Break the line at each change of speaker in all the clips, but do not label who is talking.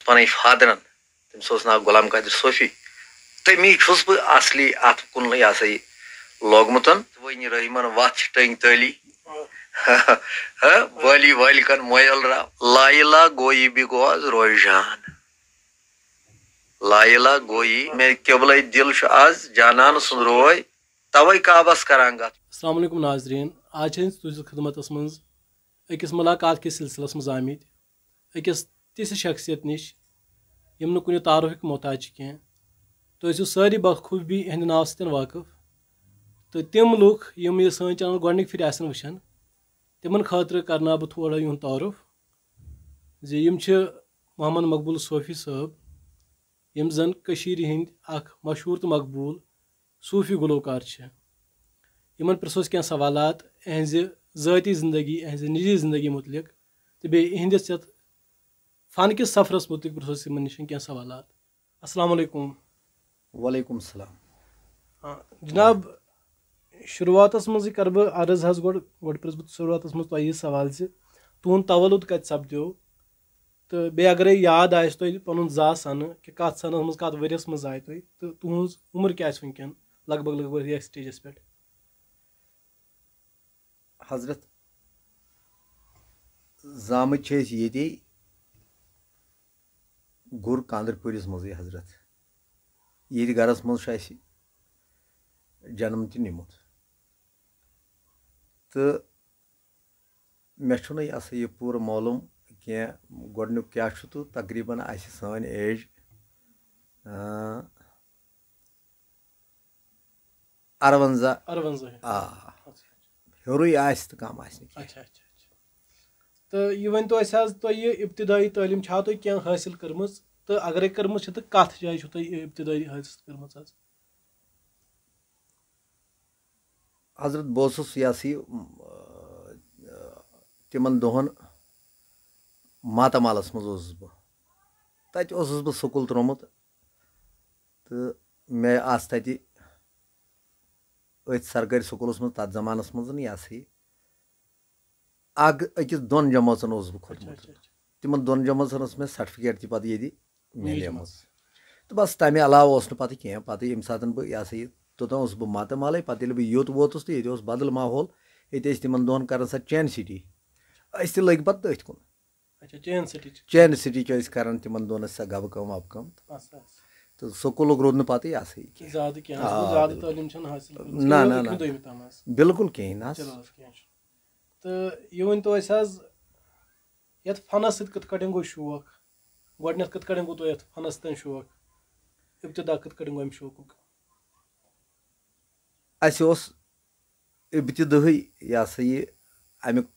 पन फादरन तमिस नाव गुलाम कादिर सोफी तमी बह असली अत कुन यह सा लोगमुत वनी रहीमन वत टंग तली वाली वाली कन मोयल लाइला गोई भी गो आज रोजान लाइला गोई मे किबल दिल आज जानान सुन रोय तवे काबस करान गत।
अस्सलाम वालेकुम नाज़रीन, आज तुझ खिदमत मज अकिस मुलाकात के सिलसिलस मज आमित अकिस तिस शख्सियत निश यम कुन तारुफ मोहताज कह तो सारी बखूबी हंद नाव सतन वाकिफ तो तिम लुख यम यह सन चैनल गोडनिक फिर आसन वुचान तिमन खातिर करना बह थोड़ा यूं तारुफ जे यम मोहम्मद मकबूल सोफी साहब यम जन कशीर हिंद अख मशहूर तो मकबूल सूफी गुलकार यमन प्रसोस क्या सवालात अहज ज़ाती ज़िंदगी अहज निजी ज़िंदगी मुतलिक तो बे इहंदिस यत फ़न किस सफ़रस मुतलिक प्रसोस यमन निश क्या सवालात। अस्सलाम वालेकुम।
वालेकुम सलाम।
हाँ जनाब, शुरुआत मज कर बह अर्ज हज गोड प्रस बह शुरुआत मज तुह सवाल से तुहद तवलुद कत सपदो तो बे अगर याद आस तुह पन जा सन कि कत सनस मज कत वरियस मज आए तुह तो तुहज उम्र क्या वनकन लगभग यथ स्टेजस पे।
हजरत जामत ये गुर कांदरपुरिस मज हजरत ये गरस मज जन्म त निमुत तो मे यह सा यह पूरा मालूम कह गोडनुक क्या तो तकरीबन सान एज 58 हेरुई तो कम
अच्छा तो यह वन तो तुह इब्तदाई तालीम तुह क्या हासिल कर्म तो अगर कर्म तो कत जाए तुह इब्तदाई हासिल कर्म।
हजरत बहुत यह तिमन दोहन मातामालस मज बह तत बह स्कूल त्रोमुत तो मे आस तत सरकारी स्कूलस मज तथ जमानस मज यह सा अकिस दोन जमातन बह खोतमुत तिमन दोन जमातन मे सर्टिफिकेट तह ये मिलेम तो बस तमें अलाव पे कह पे ये सात बह यह सा तोतन बह मातामाल पे बह योत वोतुस तो ये बदल माहौल ये तिमन दोहन कर सा चैन सिटी अस लग पे तथ कुन चैन सिटी कर तिमन दोहन सा गब कम अब कम तो स्कूल रोद ना पे यह सा ना ना ना बिल्कुल कहीं ना।
तो यह वन तो ये फनस कत गो शौक गोड कत गो तो फनस तन शौक इब्तदा कत गो अम शौक
इब्तदाई यह सा यह अमुक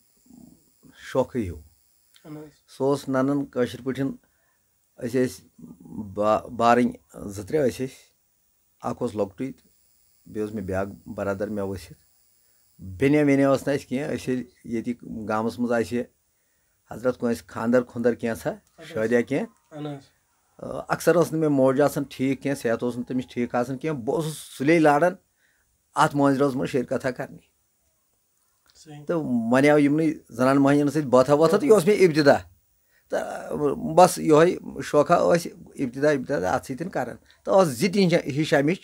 शौक हो सो ननन कशर पठन बारन जो त्रे अख लकट बे मे ब्या बरदर मे वसित बेने वेने ना कह गामस मज हजरत कस खानदर खुंदर क्या शादिया कह अक्सर मे मोज ठीक कह सेहत तमिस ठीक कह बह सुले लाड़न अत माजरस मज शिरकत तो वनो यमन जनान महन सत बथा वथा तो यह मे इब्तदा तो बस ये शौका इब्तदा इब्तदा अत सत कर तो जित हिश अमिच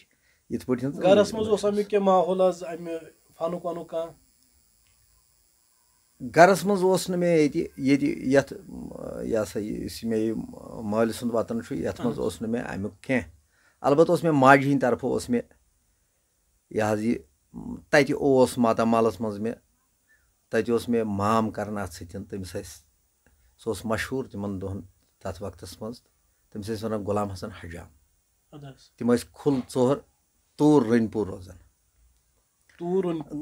ये
गरस मज माहौल फनुक वनुक
गरस मज मे ये सा मे माल सुंद वतन ये मज मे अमुक कह अलबत् मे माजि हिंद तरफो मे यह तत मातामालस मज मे तत मे माम कर अत तमिस सह मशहूर तिमन दोहन तथ वक्त मज तमिस वन गुलाम हसन हजाम तिम खुल चोर तूर रनपुर रोजान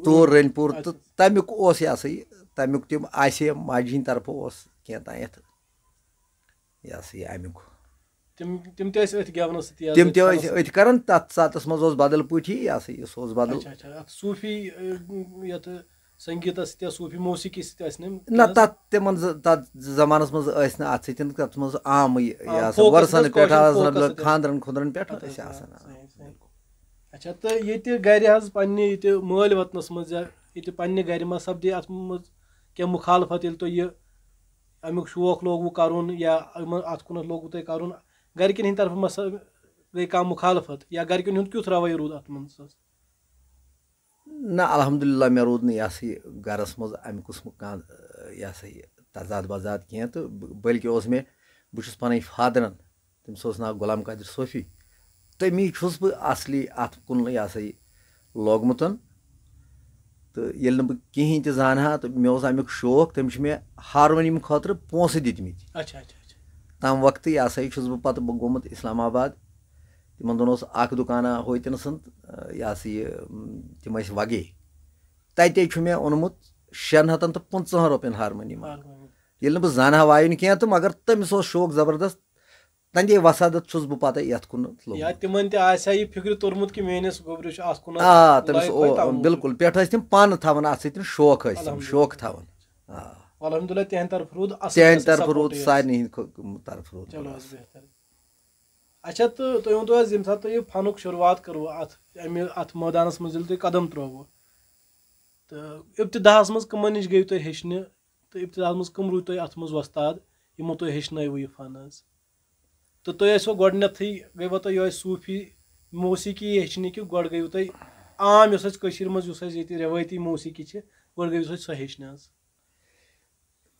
तूर रनपुर तो तमुक यह सा तमुक तम माजि हिंद तरफो कह तान यह सा अमुक
तिम
कर तथ सातस मज बदल पुठी यह सा यह बदल
सूफी संगीत सूफी मौसीकी
ना तथ तिमन तथ जमानस मज अत तथ मज आम वर्सन पे खानदरन खुंदरन पे
अच्छा तो ये गर पे माल वतनस मज ये पे गर सपदे अत मज क्या मुखालफत ये तो अमुक शौक लोगू करुन या अत कुन लोगू तुम करुन गरकन हंद तरफ मसा गई कह मुखालफत या गरकन हूं क्युथ रवै रूद अत मन
ना अल्हम्दुलिल्लाह मे रूद नह यह गरस मज अमि कुस्म कह तजाद बजाद कह तो बल्कि मे बहुत पन फादरन तमिस नाव गुलाम कादिर सोफी तमी छुस बह असली अत कुन लोगमुत तो ये बह कहें तो जाना तो मे अमुक शौक तम मे हारमोनियम खतर पोस दितमित तम वक्त छुस बह पत गोमुत इस्लामाबाद तिमन दोन अख दुकाना होतन सद तम वगे तते मे ओनमुत 650 रुपयन हारमोनियम ये बह जाना वायुन कह तो मगर तमिस शौक जबरदस्त तंदे वसादत छुस बह पता ये कुन
फिक्र तोरमुत कि मेनिस गोबर
तमिस बिल्कुल पे तम पान थवन अत सत शौक शौक थवन
अल्हम्दुलिल्लाह तेहन तरफ
रूद सारे तरफ रूद
अच्छा तो तुम वो ये सात तुम फनुक शुरुआत करो अत मैदानस मज तुम कदम त्रो तो इब्तिदाहस मज कमन नश गई तुम हेचने तो इब्तिदाहस मज कम रूद तुम अत मज वस्ताद यमो तुम हेचनव यह फन तो तुम गोडनथ गई वो तुम सूफी मौसीकी हेचने कि गोड गई तुम आम मज रवायती मौसीकी गोड गई सह हेचने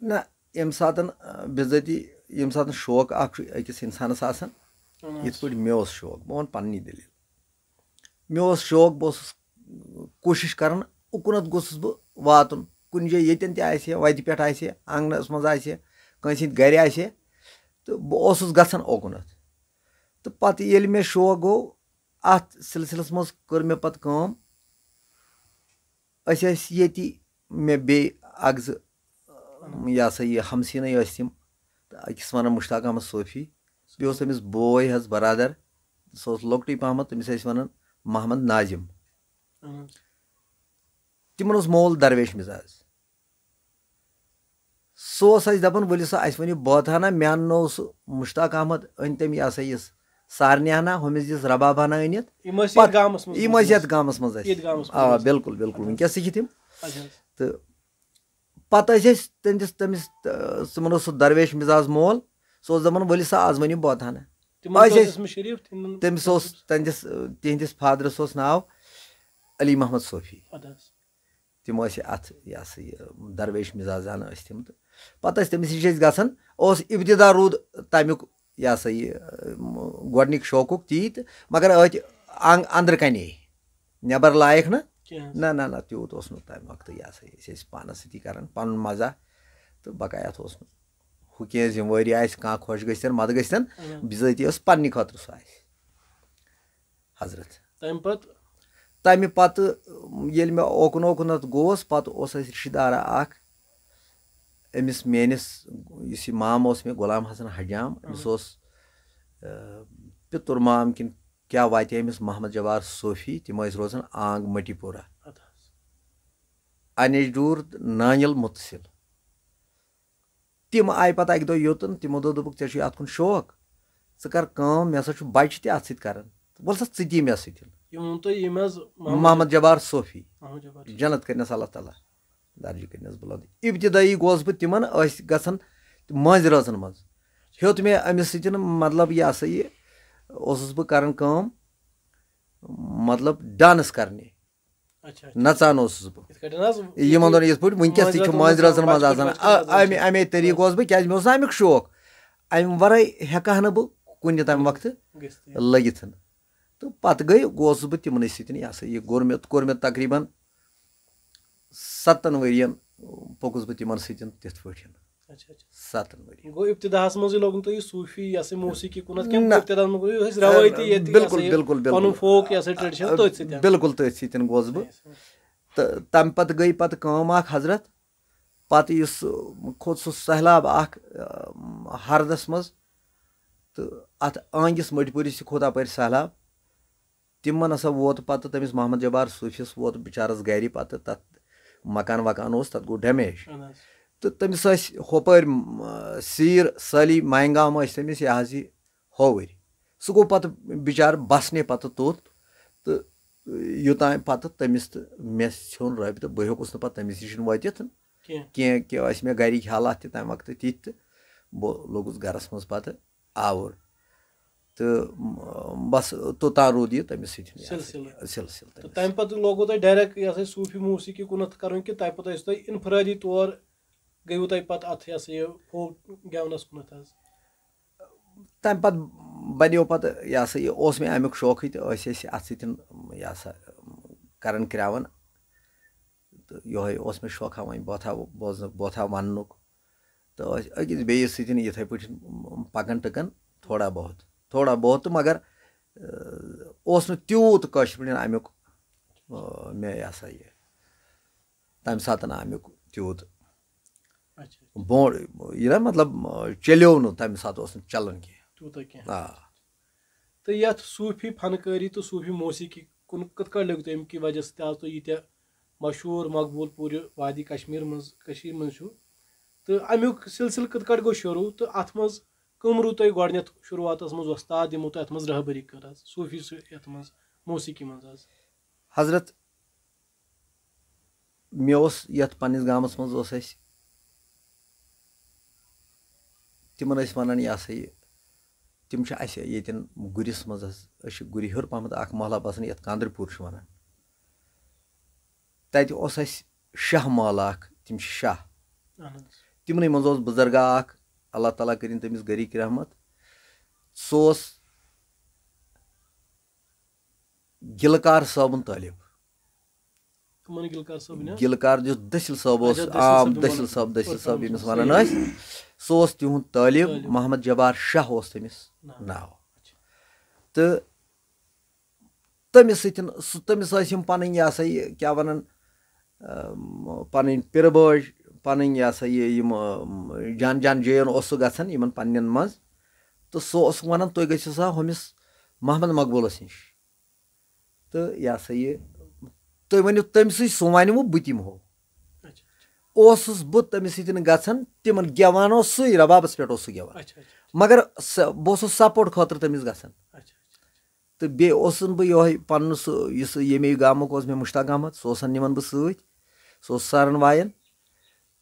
ना यम सात बिजती यम सात शौक अकिस इंसानस आसान इत पे मे शौक बह वन पन्नी दलील मे शौक बह कोशिश कर उकुनत गोस बह वातुन कुन जाए यतन वत पे आंगनस मज कंस गर तो बह गसान ओकुनत तो पत ये मे शौक गो अत सिलसिलस मज कर मे पत काम ये मे बे अग यह हमसीन तम अकिस वन मुश्ताक अहमद सोफी बे तमिस बोय हज बरादर सह लोकट पहम तमिस वन मोहम्मद नाजिम तिमन मोल दरवेश मिजाज सह दपान वलि सा अस वनियो बोथाना मे अन्नो मुश्ताक अहमद अन तम यह सारनियाना हमिस दिस रबाबाना अनित यम ये गामस मज बिल्कुल बिल्कुल वनकस तम तो पत तमिस तिमन दरवेश मिजाज मोल सह दपान वलि सा आज वनियो बोथाना तमिस तिहंदिस फादरस नाव अली मोहम्मद सोफी तम अत दरवेश मिजाजाना तम तो पत तमिस नश गसान इब्तिदा रूद तमुक गोडनिक शौकुक तीत मगर अंदर कने नबर लायक ना ना ना तूत तम वक्त पानस सती कर पन मजा तो बकायत हु कह जिम्मेवारी कह खुश गन मद गन बिजती पन्ने खतर सह हजरत तमि पत ये मे ओकुन ओकुनत गोस पत रिश्तेदारा अमिस मेनिस इस माम मे गुलाम हसन हजाम अमिस पितुर माम कि क्या वाते अमिस मोहम्मद जवार सोफी तम रोजान आंग मटीपुरा अनजूर नानिल मुतसिल तम आय पत अक दो योतन तमो दोक ऐ अत कुन शौक कर मे हसा बच त अत सर वल सा ती मे सती मोहम्मद जवार सोफी जन्नत करनस अल्लाह ताला दर्ज करनस बुलंद इब्तिदाई गोस बह तिमन गसान मज रजन मज हेत मे अमिस सत मतलब यह बह कर मतलब डांस करने नचान बह दोन ये वनकस मज रजन मज अमे तरीक बह क्या मे अमुक शौक अमे वर हेका न बह कुन तम वक्त लगित तो पत गई गोस बह तिमन सह कोर मे तकरीबन 7 वरियन पोकुस बह तिमन सत तिथ पे 7 वरी
गो इब्तिदाहस मज लोगन तो सूफी मौसीकी कुनत के इब्तिदा मज रवायती ये
बिल्कुल बिल्कुल
बिल्कुल फोक ट्रेडिशन तो सत
बिल्कुल तो सतन गोस बह तम पत गई पत काम हजरत पत खोद सह सहलाब हरदस मज तो अत आंगिस मटपुरिस खोद अपर सहलाब तिमन हसा वोत पत तमिस मोहम्मद जवार सूफिस वोत बिचारस गर पत तथ मकान वकान तथ गो डैमेज तो तमिस होपर सीर सली मायंगाम तमिस यह होवर सह गो पत बिचार बसने पत तोत तो योतान पत तमिस मे ह्योन रबित बह हेकुस पत तमिस नश वतित कि मे गरिक हालात ति तम वक्त तिथ तो बह लोगुस गरस मज पत आवर तो बस तोतान रूद यह तमिस
सिलसिल तम पत लोगो तुम डायरेक्ट सूफी मौसीकी कुनत करन कि तम पत तुम इनफरादी तौर गयु तुम पत अत फोक गेवनस कुनत
तम पत बनो पत यह मे अमुक शौक तो अत सह करन क्रावन तो यह मे शौक वह बोजन बोथा वन तो अकिस बेस सथे पे पकन टकन थोड़ा बहुत तो मगर तूत अमुक मे यह तम सात अमुक तूत बोड़ यह मतलब चलो न तम सात चलन
तो ये सूफी फनकारी तो सूफी मौसीकी कुन कत लग तम कि वजह से यीत्या मशहूर मकबूल पूरे वादी कश्मीर मज तो अमुक सिलसिल कत गो शुरू तो अत मज कम रू तुम गोडनथ शुरुआत मज वस्ताद यमो तो अत मज रहबरी कर सूफी यथ मज मौसीकी मज
हजरत मे यथ पन्निस गामस मज तिमन वन यह तिम ये गुरिस मज गुरि हर पहम महला बसान ये कांद्रपुर वन तत शाह महल तिम शाह तिमन मज बुजुर्गा अल्लाह ताला करिन तमिस गरीक रहमत सो गिलकार साबन तालिब गिलकार जो दसिल साब आम दसिल साब यमिस वन सो तिहुंद तालिब मोहम्मद जब्बार शाह तमिस नाव तो तमिस पन क्या वन पन पिर बज पन जान जान जयन गन इन पन्न मज तो सह वन तुम गो सा हमिस मोहम्मद मकबूलस नश तो यह तुम वन तमस सह वन बह दिमो बह तमिस गन तिमन गेवान सही रबाबस पे गेवान मगर बह सपोर्ट खतर तमिस गन तो बे बह पन ये गामुक मे मुश्ताक अहमद सह निमन बह सह सारन वायन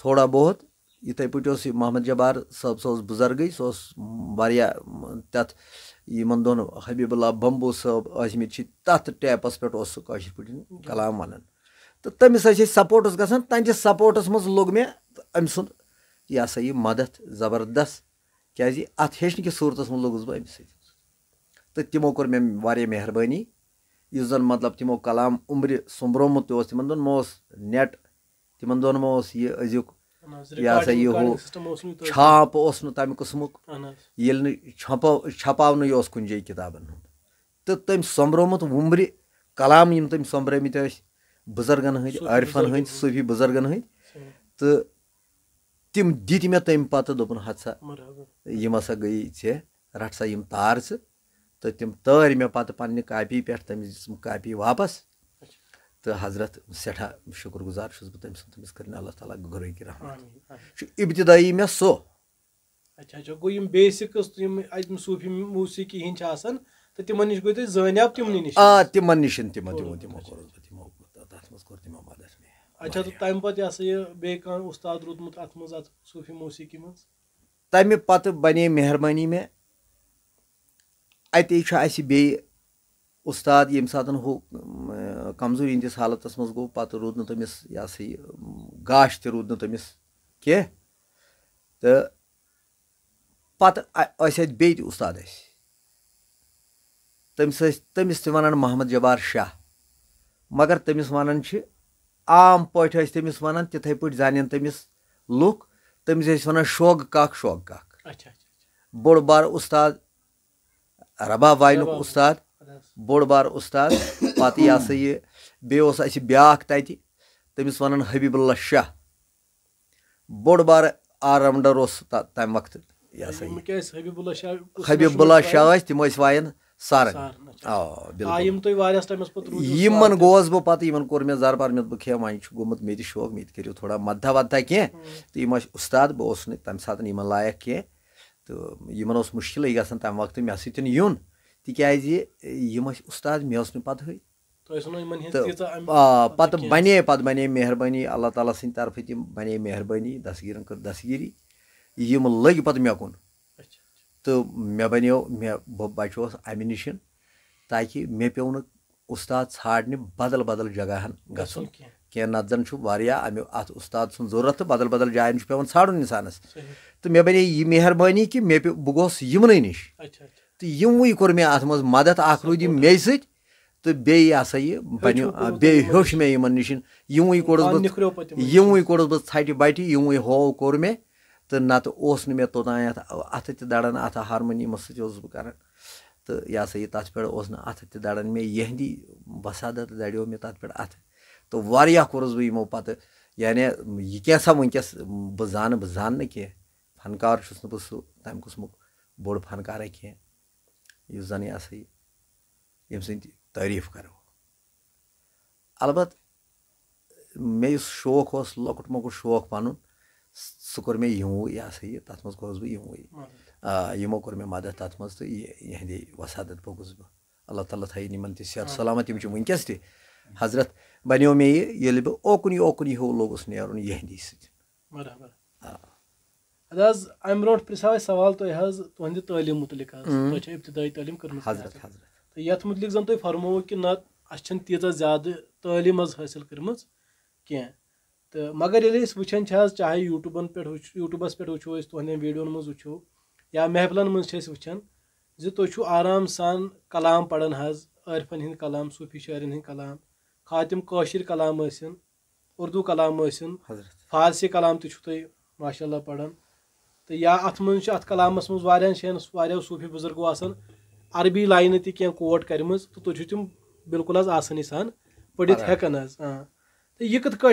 थोड़ा बहुत इथे पे मोहम्मद जब्बार साहब सह बुजुर्ग सह तथ इन दोन हबीबुल्लाह बम्बू साहब आमित तथ टैपस पे कलाम वन तो तमिस सपोर्टस गसान तहस सपोर्टस मज लोग मे अम सुंद यह मदद जबरदस्त क्या अत हेचन कि सूरत मज लोगुस बह अमिस तो तिमो कोर मे वारिया मेहरबानी इस जन मतलब तिमो कलाम उम्र सोम्ब्रोमुत तिमन दोन मो नेट तिमन दोन मो यह अजुक यह छाप तम कस्मुक ये छपावन कुन जाए किताबन तो तम सोम्ब्रोमुत उम्र कलाम यम तम सोम्ब्रमित बुजुर्गन हंद आरिफन हंद सूफी बुजुर्गन हंद तो तिम दित मे तम पत दोपन हत सा यम हसा गई ऐ रट सा यम तार तो तिम तार मे पत पन्ने कापी पे तमिस कापी वापस तो हजरत सठा शुक्र गुजार बह तमिस कर अल्लाह ताला गुरई की रहमत इब्तिदाई मे सो
अच्छा गो यम बेसिक्स तुम सूफी मौसीकी हिंद आसान तो तिमन निश गई जानियाब तिमन निश
तिमन निश तिमो मदद
अच्छा तो तम पत यह बे उस्ताद रूदमुत अत मज अत सूफी मौसीकी मज
तम पत बने मेहरबानी मे अत बे उस्ताद ये सात हो कमजोरी हंदिस हालत मज गो पत रूद न तमिस यह गाश त रूद न तमिस कह तो पत बे उस्ताद तमिस वन मोहम्मद जब्बार शाह मगर तमिस वन आम पे तमिस वन तिथे पे जान तमिस लुक तमिस वन शोग काक बोड़ बार उस्ताद रबा वायनुक उस्ताद बोड़ बार उस्ताद पत यह बे ब्या तमिस वन हबीबुल्लाह शाह बोड़ बार ऑलराउंडर तम वक्त हबीबुल्लाह शाह तम वायन सारन यमन गोस बह पत कोर मे जरबार मे खे वन गोमुत मे शौक मे करो थोड़ा मद्दा वद्दा कह तो यम उस्ताद बह तम सात लायक कह तो यमन मुश्किल गसान तम वक्त मे सन यून तिज यम उस्ताद मे पत पत् बने मेहरबानी अल्लाह ताला सन्द तरफ तम बने मेहरबानी दस्तगीरन कर दस्तगीरी यम लग पत् मे कुन तो मे बनो मे बचोस अमि निश ताकि मे पेव न उस्ताद ाड़ने बदल बदल जगहन गसन कह नत जन अमे अत उस्ताद सुन जरूरत तो बदल बदल जायन पेवन ाड़न इंसानस तो मे बने यह मेहरबानी कि मे बह गोस यमन निश तो यमवे कोर मे अत मज मदद अख रूद मे सत तो बे हसा यह बनो बे हेच मे यमन निश यमवे कोड़स बह छटि बटि यमवे होव कोर मे तो नत ओस मे तोतान अथ त दड़न अथ हारमोनियम सस बह कर तो यह हसा यह तथ पे अथ त दड़न मे यहदी वसादत दड़ो मे तथ पे अथ तो वारिया कोरस बह यमो पत यानी यह कैसा वनकस बह जान न कह फनकार छुस बह सह तम किस्मुक बोड़ फनकार कह यह जन यह हसा यम सद तारीफ करो अलबत् मे शौक लकुट मकुट शौक पन सह कोर मे यमो यह हसा यह तथ मज गोस बह यमो यमो कोर मे मदद तथ मज तो यहदे वसादत बोगुस बह अल्लाह ताला थी निमन सेहत सलामत यम वनकस त हजरत बनो मे ये बह ओकुन हो लोगस नेरुन यहदी
अम ब्रो प्रिसा सवाल तुहद तालीम मुतलिक इब्तदाई तालीम कर तो ये मुतलिक जन तुम फरमो कि ना अस तीजा ज्यादा तालीम हासिल कर्म कह तो मगर ये वुचान चाहे यूट्यूबस पे वो तुहद वीडियोन मज वो या महफिलन मज वुचान तुम आराम सान कलाम पढ़ान आरिफन हंद कलाम सूफी शायरन हंद कलाम खा तम काशिर कलाम उर्दू कलाम फारसी कलाम तुम माशाल्लाह पढ़ान तो या अत मज अत कलामस मज वारिया सूफी बुजुर्गो आसान अरबी लाइन तह कोट करम तो तुम तम बिल्कुल आसानी सान पढ़ हेकान तो यह कत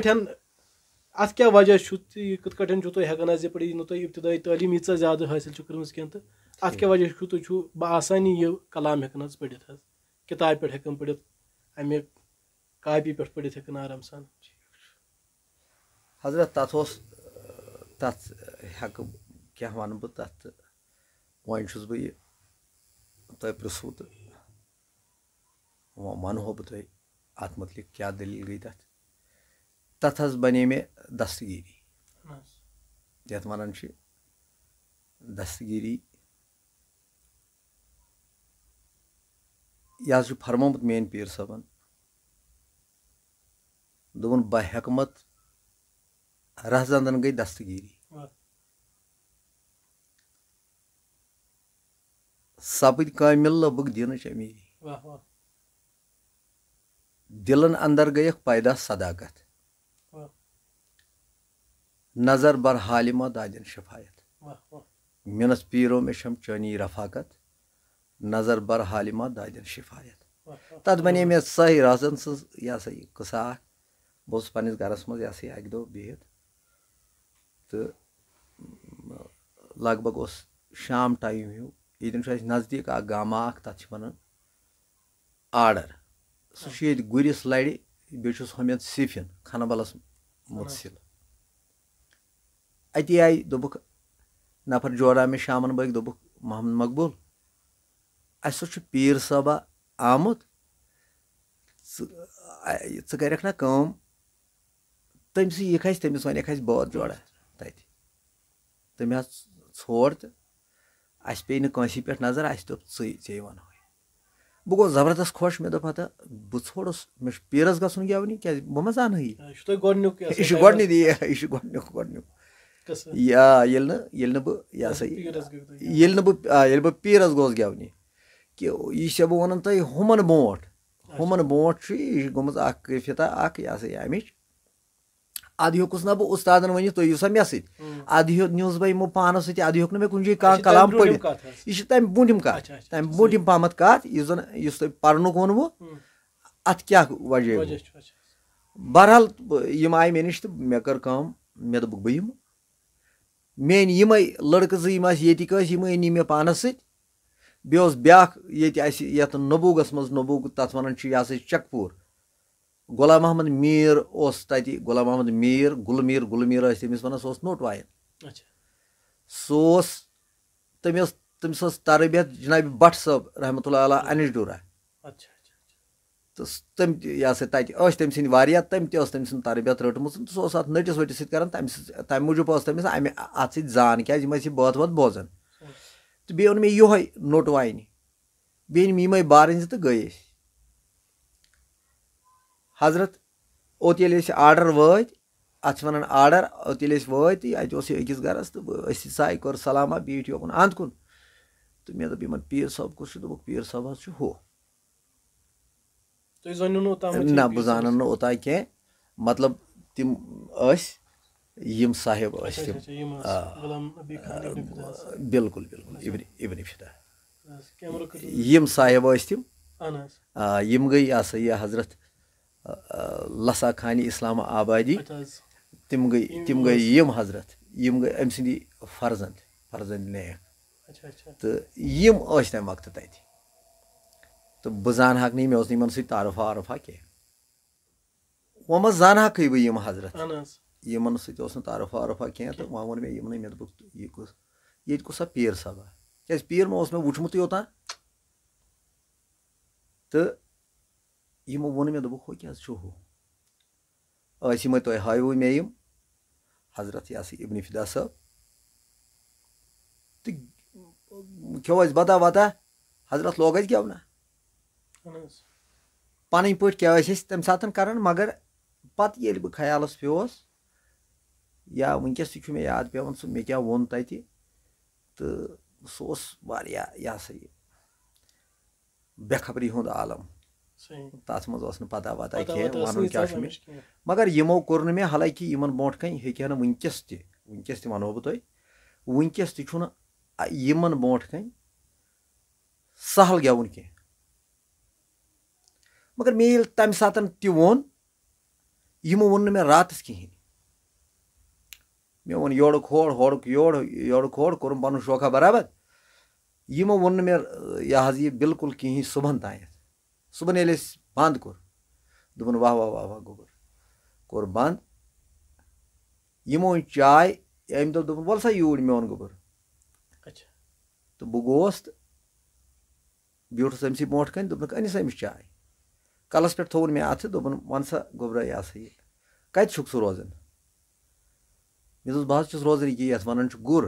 अत क्या वजह यह कत तुम हेकान यह पढ़ तुम इब्तदाई तालीम यीचा ज्यादा हासिल कर्म कह तो अत क्या वजह तुम बसानी यह कलाम हेकान पढ़ किताब पे हेकान पढ़ अमे कापी पे पढ़ हेकान आराम सान
हजरत तथ हेक क्या वन बह तथ वन बह तुम पृसू तो वनो बह तुम अत मुतलिक क्या दलील गई तथ बने मे दस्तगीरी ये वन दस्तगीरी यह फरमोमुत मेन पीर साहबन दोपन बह हेकमत रहजंदन गई दस्तगीरी सपद कामिल लबुक दिन अमीरी दिलन अंदर गई पैदा सदाकत नजर बर हालिमा दादिन शफायत मिनस पीरो में शम चनी रफाकत नजर बर हालिमा दादिन शफायत तथ बने मे सही राजन यह सा किस्सा बस पन्निस गरस मज यह सा अक दो बिहित तो लगभग शाम टाइम हिू ये नजदीक गामा तथ वन आर्डर सह गुरिस लड़ बेस हमेद सिफिन खनबलस मुतसिल अति आई दोबुक नफर जोड़ा मे शामन बग दोबुक मोहम्मद मकबूल अस पीर साहबा आमुत करक ना कम तमस यह खस तमिस वन बहुत जोड़ा तत तम छोड़ तो अस पे नसी पे नजर अस दोप चे वन बह गो जबरदस्त खुश मे दोप हता बह छोड़स मे पीरस गन गेवनी क्या बह मा जान यह गोडनुक यह बह पीरस गोस गेवनी कि यह बह वन तुम हुमन बोट यह गोम कैफियता यह सा अमिच अद हेकुस ना बह उस्तादन वन तुम सा मे सद न्यूस बह यमो पानो सत अद हेक मे कुन जाए कह कलाम पढ़ यह तम बूटिम कत तम बूटिम पहमत कत इस तुम पर्नुक वोनवो अत क्या वजह बहरहाल यम आय मे निश तो मे कर काम मे दोपुक बह यम मेन यम लड़क ये नी मे पानस सत बेस ब्याख ये नबूगस मज नबूग तथ वन यह सा चकपूर गुलाम अहमद मीर तति गुलाम अहमद मीर गुलमीर तमिस वन सह नोट वायन सह तमिस तरबियत जनाब भट्ट साहब रहमतुल्लाह अलैह अनिश डूरा तो तम तम सद वारिया तम तम सद तरबियत रटम तो सह अत नटिस वटिस सर तम मूजूब तमिस अत सत जान क्या बात वात बोजान तो बे ओन मे ये नोट वाइन बे यमे बारन तो गई हजरत ओत ये आर्डर वत अत वन आर्डर ओत ये वत अत अकिस गरस तो साय कोर सलामा बीठ योकन अंद कुन तो मे दोप यमन पीर साहब कुछ दोप पीर साहब हो ना बह जान ओता कह मतलब तिम यम साहिब तिम बिल्कुल बिल्कुल इब्न फिदा यम साहिब तिम यम गई यह हजरत लसा खानी इस्लाम आबादी तिम गई यम हजरत यम गई अम सदी फर्जंद नेक तो यम तम वक्त तत तो बह जानक मे यमन सत तारुफा वारुफा कह वो मा जानक बह यम हजरत यमन सत तारुफा वारुफा कह तो वह वो मे यमन मे दोप ये कुसा पीर साहबा क्या पीर मा मे वुचमुत योता तो यमो वो मे दोप हो क्या हो यम तुम हाव मे यम हजरत यह इब्न फिदा साहब तो खो बता वता हजरत लोग गेवना पन पे क्या तम सात कर मगर पत् ये बह ख्यालस प्योस या वनकस मे याद पेवन सह मे क्या वोन तत तो सह यह बेखबरी हुंद आलम तथ मज पता वता कह वन क्या मगर यमो कोर मे हालांकि यमन ब्रोट कन हे वनकस त वनो बह तुम वनकस तुम यमन ब्रोट कन सहल गेवन कह मगर मे तम सात तोन यमो वो मे रातस कहें मे वो योड़ खोड़ होड़ योड़ खोड़ कोर पन शौखा बराबर यमो वो मे यह बिल्कुल कहें सुबह तान सुबह ये बंद कोर दोपन वाह वाह वाह वाह गोबर कोर बंद यमो चाय अम दोपन वल सा यूर मे ओन गोबर तो बह गोस तो ब्यूठस अमस ब्रोट कन दोपन अनिस अमिस चाय कलस पे थोन मे अथ दोपन वन सा गोबरा यह कत रोजान मे दोस बह रोजान ये वन गुर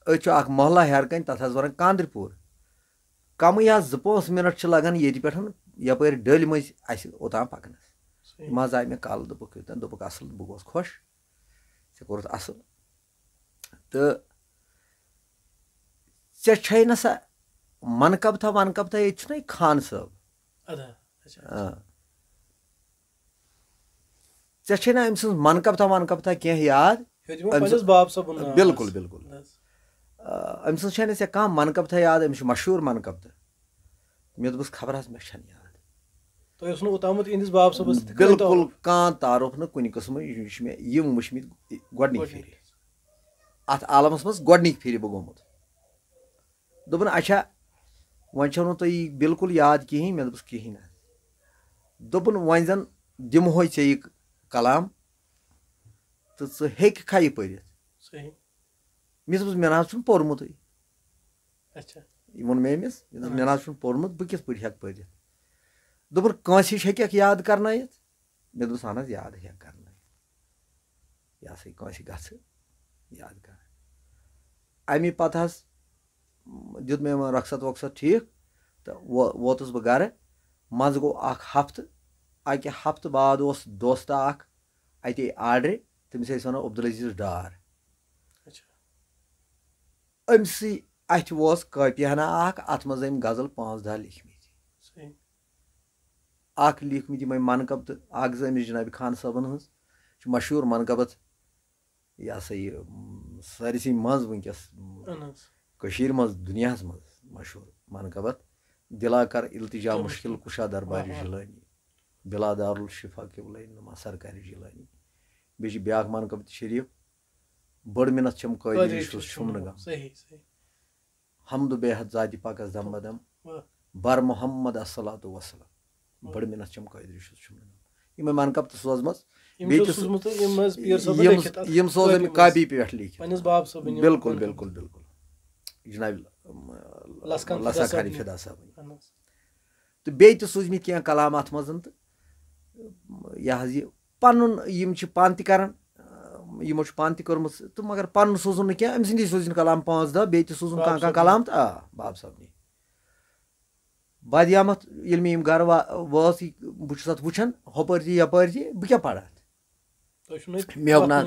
अ मोहल्ला हेर कन तथ वन कांद्रपुर कम 2-5 मिनट लगान ये पे यप डल मज ओतान पकनस मज आय मे कल दोपक असल बह गोस खुश ऐ कोर असल तो ऐ ना सा मनकब था ये खान साहब ऐ ना अम सज मनकब था कह याद बिल्कुल बिल्कुल अम सज कह मनकब था याद अमिस मशहूर मनकब मे दोपस खबर मे बिल्कुल कह तारुफ न कुन कस्म यम वुचमित गोडनिक फिर अत आलमस मज गोडनिक फिर बह गोमुत दोपन अच्छा वन छो तुम बिल्कुल याद कहें मे दोपस कहें ना दोपन वन जन दिमहो ये कलाम तो हेखा यह पढ़ मे दोपस मे ना पोर्मुत वो मे अमिस मे ना पोर्मुत बह किस पे पढ़ दोपन कंस हेक याद कर मे दोपस अहन याद हे कर यह सा कंस गस याद कर अमे पत दुत मे रखसत वक्सत ठीक तो वोतुस बह गर मज गो अक हफ्त बाद दोस्त अत आर्डर तमिस वन अब्दुल अजीज डार अमस अथ वोस कॉपी हना अत मज अम गजल 5-10 लिखमित लिखमित यम मनकब तो अमिस जनाब खान साहबन हज मशहूर मनकबत यह सा यह सारसी मज वनकस मज दुनिया मज मशहूर मनकबत दिलाकर इल्तिजा मुश्किल कुशा दरबारी जिलानी बिलादारुल शिफा किबला नुमा सरकारी जिलानी बे ब्याक मनकबत शरीफ बड़ मिनत छम कौदी छुमन गम हमद बेहद जाति पाकस दम बदम बर मोहम्मद अस्सलातु वस्सलाम बड़ मिनत छम कौदी छुमन गम यम मनकब तो सोजमस यम सोज कापी पे लिख बिल्कुल बिल्कुल बिल्कुल जनाब लसा खानी फिदा साहब तो बेय सूझमत कह कलाम अत मज तो यह पन पान तन यमो पान तर्म तो मगर पन सूजुन क्या अम सदी सूजन कलाम 5-10 बे सूजुन कह कलाम तो बाब सबनी बदियामत ये मे गर वास बहुत वुचान हपर यपर बह क्या पढ़ मे ना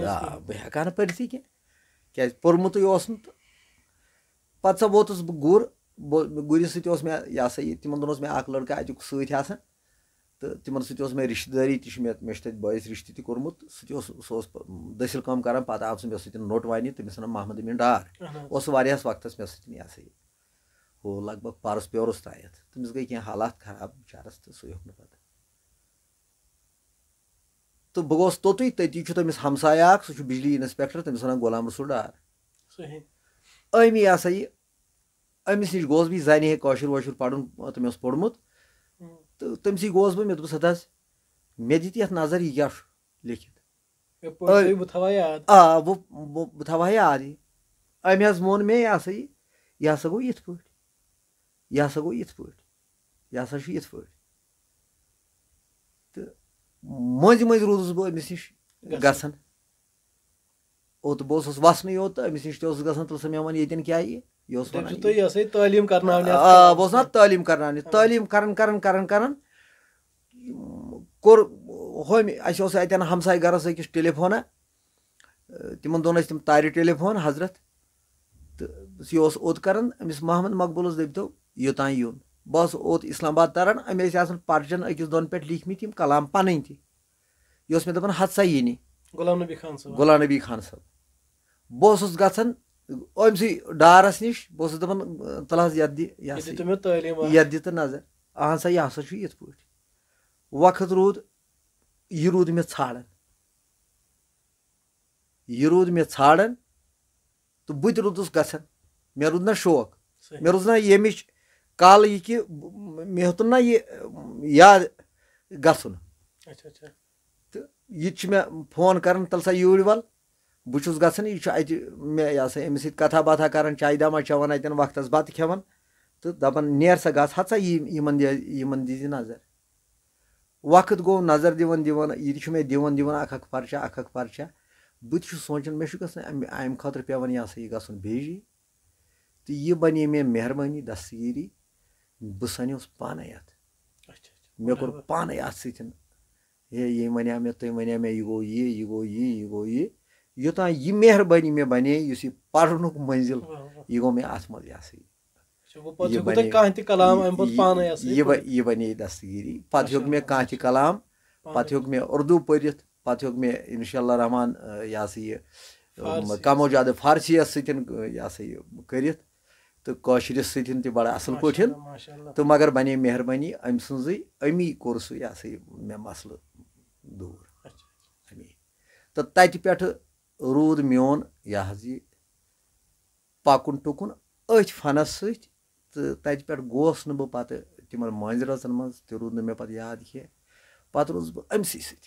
बह हेका ना पढ़ी क्या पोर्मुत तो पे सा वोतुस बह गुर सत यह सा यह तिमन दोन मे लड़का अतुक सत तो तिमन सत मे रिश्तेदारी मे तथ बॉयस रिश्ते तह कोर्मुत सह दसिल कम करान पे आव मे सत नोट वानी तमिस वन महमद अमीन डार वारियास वक्तस मे सत यह सा हो लगभग परस प्योरस तायत तमिस गई कह हालात खराब बिचारस तो सह हेक पता तो बह गोस तोतुई तती तमिस हमसाय सह बिजली इंस्पेक्टर तमिस वन गुलाम रसूल डार अम यह सा यह अमिस नश गोस बह जाने कौशर वौशर पढ़न तमें पोर्मुत तो तमसी गोस बह मे दोपस हद मे दित यथ नजर यह क्या लिखित बह थवा याद अम मोन मे यह सा गो यथ पे यह सा गो यथ पे यह सा यथ पे तो मज मज रूदस बह अमिस नश गसान ओ तो बह वसन योत तो अमिस नश गसान तो मे वन ये क्या
तालीम कर
बह तालीम कर करन कोर हम अतन हमसाय गरस अकिस टेलीफोना तिमन दोन तम तार टेलीफोन हजरत तो यह ओत कर अमिस मोहम्मद मकबूलस दपतो योतान यून बस ओत इस्लामाबाद तरन अम पर्चन अकिस दोन पे लिखमित कलाम पन तह मे दपान हद सा यी
गुलाम
नबी खान साहब बह गसान अमस डारस नश बह दपान तल यह दि तो नजर अहन सा यह हसा यथ पे वक्त रूद यह रूद मे ाड़न तो बुत रुदस गसान मे रूद ना शौक मे रूद ना यमिच कल यह कि मे हेतुन ना यह याद गसन तो यह मे फोन कर तल सा यूर वल बहुत गसान यह मे यह सा अमिस कथा बाथा कर चाय दामा चवान अतन वक्तस बत खेवान तो दपान नेर सा गस हद सा यमन दि नजर वक्त गो नजर दिवन दिवन यह मे दिवन दिवन अख पर्चा बह सोचान मे अम खतर पेवन यह सा यह गसन भेजी तो यह बने मे मेहरबानी दस्तगिरी बह सनियोस पान मे कोर पान अत सतन ये वनिया मे तुम वनिया मे यह गो यह गो यह योतान यह मेहरबानी मे बने इस पढ़नुक मंजिल यह गो मे अत मज यह बने दस्तगिरी पे हेक मे कह तह कलाम पे हेक मे उर्दू पढ़ित पे हेक मे इंशाअल्लाह रहमान यह सा यह कमो ज्यादा फारसियस सतन यह सा यह कर तो कौशरिस सतन तह बड़ा असल पे तो मगर बने मेहरबानी अम सज अमी कोर सह यह सा मे मसल दूर अमी तो तत पे रूद मोन यह पकुन टुकुन अथ फनस सत तो तत पे गोस न बह पे तिमन मांजरसन मज तो रूद मे पे याद कह पे रोस बह अमसी सत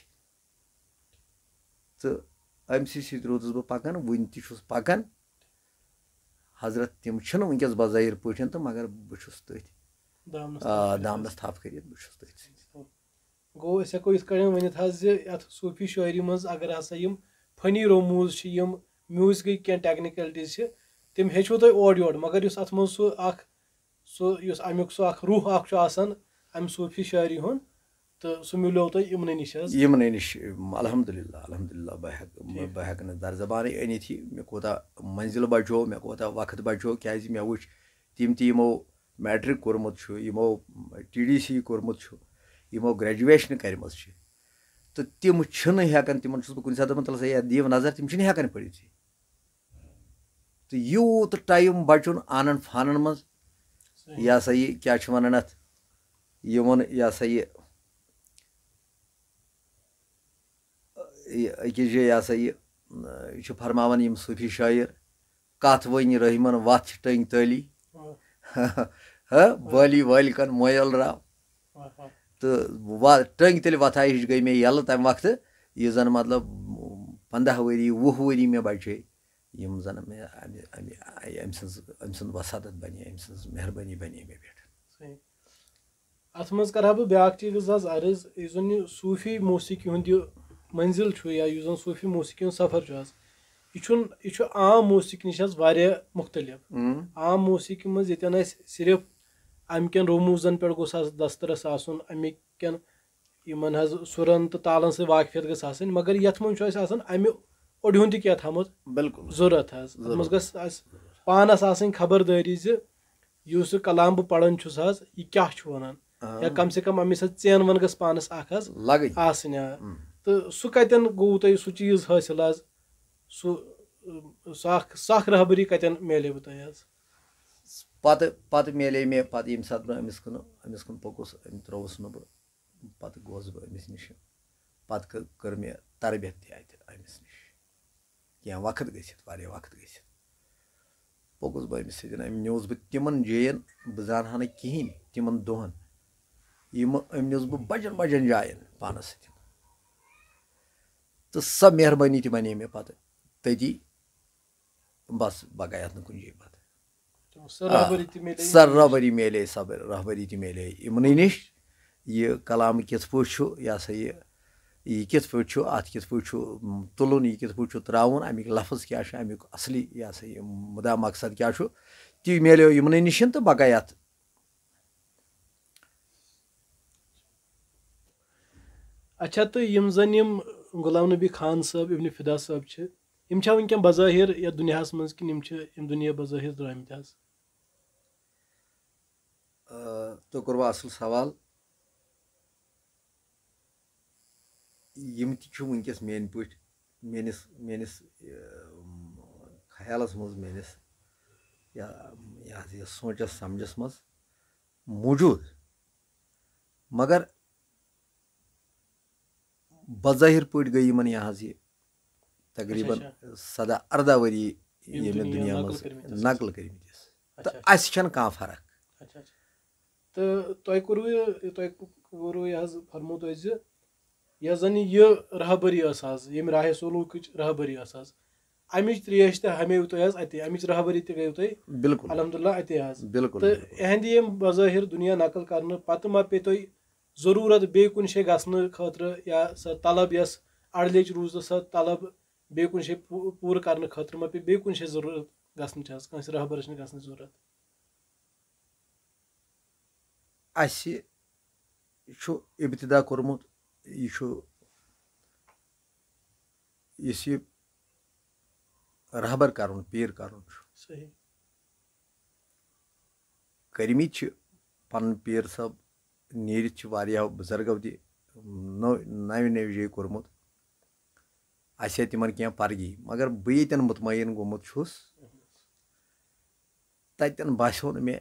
तो अमसी सत रोदस बह पकान वन तस पकान हजरत तम वनकस बज़ाहिर पे तो मगर बह तथ दामनस थप कर बह तथ
गो हेको वन सूफी शायरी मज अगर हसा फनी रोमूज म्यूजिक क्या टेक्निकलिटीज तम हेचो तुम ओर योर मगर अत मज सह अमुक सह रूह अम सूफी शायरी हुन तो सह मिलो तुम
यमन नश अल्हम्दुलिल्लाह बह हेक दर जबान अनित मे कोता मंजिल बचो मे कोता वक्त बचो क्या मे वो तम तमो मैट्रिक कोर्मुत यमो TDC कोर्मुत यमो ग्रेजुएशन करम तो तम हेकान तम कुछ सात दपान तल सा दीव नजर तम हेकान पढ़ तो यूत टाइम बचुन आनन फानन मज यह सा यह क्या वन अत यह सा यह यह सा यह फरमावन यम सूफी शायर कथ वन रहमन वत टंग तली बाली वाल कन मोयल राव तो टंग तल वथा हिश गई मे यल तम वक्त यह जन मतलब 15 वरी 20 वरी मे बचे यम जन मे अम सद वसादत बने अम सज मेहरबानी बने मे पे
अथ मज कर बह ब्या चीज आज अर्ज यह जन यह सूफी मौसीकी हुंद मंजिल या यह जन सूफी मौसीकी सफ़र यह आम मौसीकी निश मुख्तलिफ आम मौसीकी मज ये सिर्फ अमिकन रमूजन पे गोस दस्तरस आसन अमिकन यमन सुरन तो तालन से वाकफियत गस आसन मगर यथ मज अमि ओड हुंद क्या थमुत
बिल्कुल
जरूरत मज गस पानस आसन खबरदारी जुस कलाम बह पढ़ान यह क्या वन या कम से कम अमिस चैन वन गस पानस आसन तो सह कतन गो तुम सह चीज हासिल आज सख रहबरी कतन मिले तुम
पत मिले मे पत यम सात बह अमिस कुन पकुस त्रोवस न बह पत गोस बह अमिस निश पत कर मे तरबियत तत अमिस निश क्या वक्त गया वक्त गि पकुस बह अमिस सत न्यूस बह तिमन जायन बह जानहा न कहें तिमन दोहन न्यूस बह बजन बजन जायन पानस सत तो सह मेहरबानी त बने मे पत तती बस बह गयास न कुन जाय पत सर रहबरी मिले सब रहबरी त मिले यमन निश यह कलाम कित पे यह सा यह कित पे अत कित पे तुलन यह कित पे त्रावन अमिक लफ्ज क्या अमिक असली यह सा यह मुदा मकसद क्या ती मिले यमन निश तो बह गया
अच्छा तो यम जन यम गुलाम नबी खान साहब इब्न फिदा साहब यम वनकन बज़ाहिर या दुनिया मज कि यम दुनिया बज़ाहिर द्रामत
तो कोर असल सवाल यम वनकस मेन पे मेनिस ख्यालस मज मेनिस यह सोचस समझस मज मौजूद मगर बज़ाहिर पे गई यमन यह तकरीबन 17-18 वरी ये दुनिया मज नकल कर तो अस कह फर्क
तो तुम करो यह फरमो तुम यह जन यह रहबरी यम राह सलूक रहबरी अमिच त्रेश तो हमें तुम अत अमिच रहबरी तो गई तुम
बिल्कुल
अलहमदुलिल्लाह अत
बिल्कुल
तो अहंद यम बज़ाहिर दुनिया नकल कर पत मा पे तुम जरूरत बे कुन शे गसन खतर या सह तलब यस अड़लिच रूज सह तलब बे कुन शे पूर करने खतर मा पे बे कुन शे जरूरत गसन कंस रहबरस न गसन जरूरत
इब्तिदा कोरमुत यह रहबर कर पीर कर करमित पन पीर साहब नीरित बुजुर्गो नव नव जाय कोरमुत असे तिमन क्या परगी मगर बह ये मुतमईन गोमुत तन बासो न मे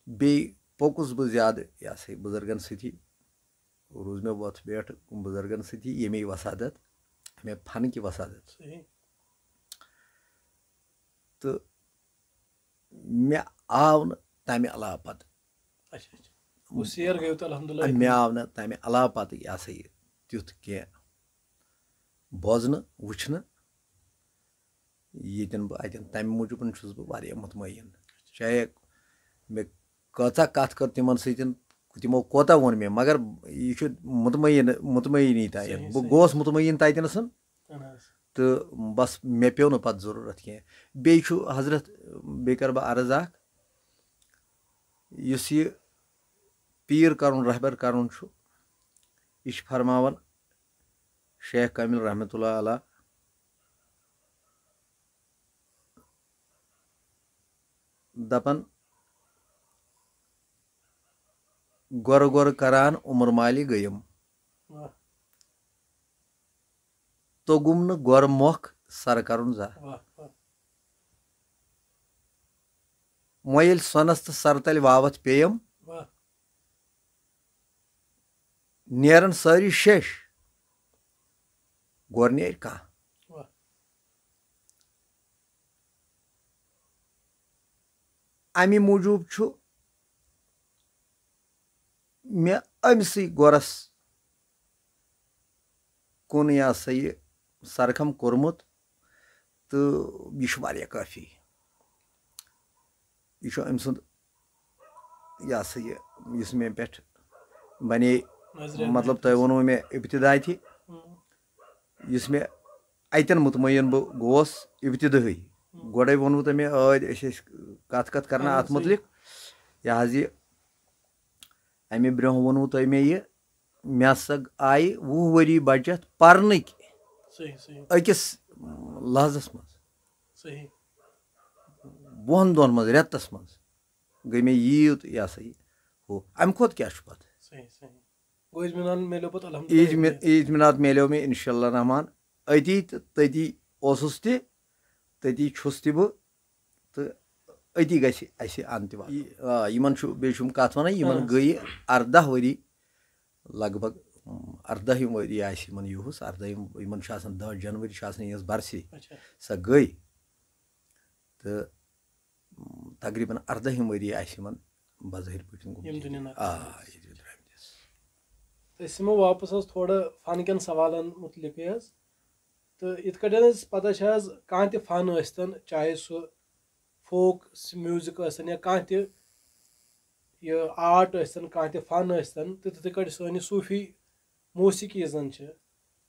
बे पोकुस बह ज्यादा यह सा बुजुर्गन सती रूज मे वथ बैठ बुजुर्गन सती यमे वसादत हमें फन की वसादत तो मे आव न तमे अलाव पत मे आव न तमे अलाव पत यह सा यह तुथ क्या बोजन वुचन ये बह अतन तमे मूजूबन बह मुतमईन चाहे मे कचा कथ कर तिमन तिमो कोता वोन मे मगर यह मुतमईन तन बह गोस मुतमईन ततनसन तो बस मे पे न पत जरूरत कह बे हजरत बे कर बह अर्ज इस यह पीर कर रहबर कर यह फरमावन शेख कामिल रहमतुल्लाह अलैह दपन गोर गोर करान उमर माली गयम तो गुम न गोर मोख सर करुन जा मोयल सोनस तो सर तल वावत पेयम नेरन सारी शेष गोर नेर कह अमी मूजूब मे अमस गोरस कुन यह सा यह सरखम कोरमुत तो यह काफ़ी यह अम सुंद यह सा यह मे पे बने
नजरिया
मतलब तुम वो मे इब्तिदा थी इस मे अतन मुतमयन बह गोस इब्तिदाई गोड़े वोनू तो मे कत कत करना अत मुतलिक यह अमे ब्रोह वोनू तो मे यह मे हसा आय 20 वरी बचत पर्नक अकिस लहजस मज 2 दोन मज रेतस मज गई मे यी तो यह सा हो अम खोत क्या पत ईद मिलो मे इंशाल्लाह रहमान अती तो तती ओसुस तती छुस तह बह तो अती गि अंत इन बेम कत वन इन गई 18 वरी लगभग 18 वरी यूस 18 10 जनवरी बरसी सह गई तो तकरीबन 18 वरी बज़ाहिर
पे वापस थोड़ा फन कन सवालन मुतलिक तो इत पता कह त फन सन चाहे सह फोक म्यूजिक या कह आर्ट कह त फन तो तिथे कट सन सूफी मौसीकी जन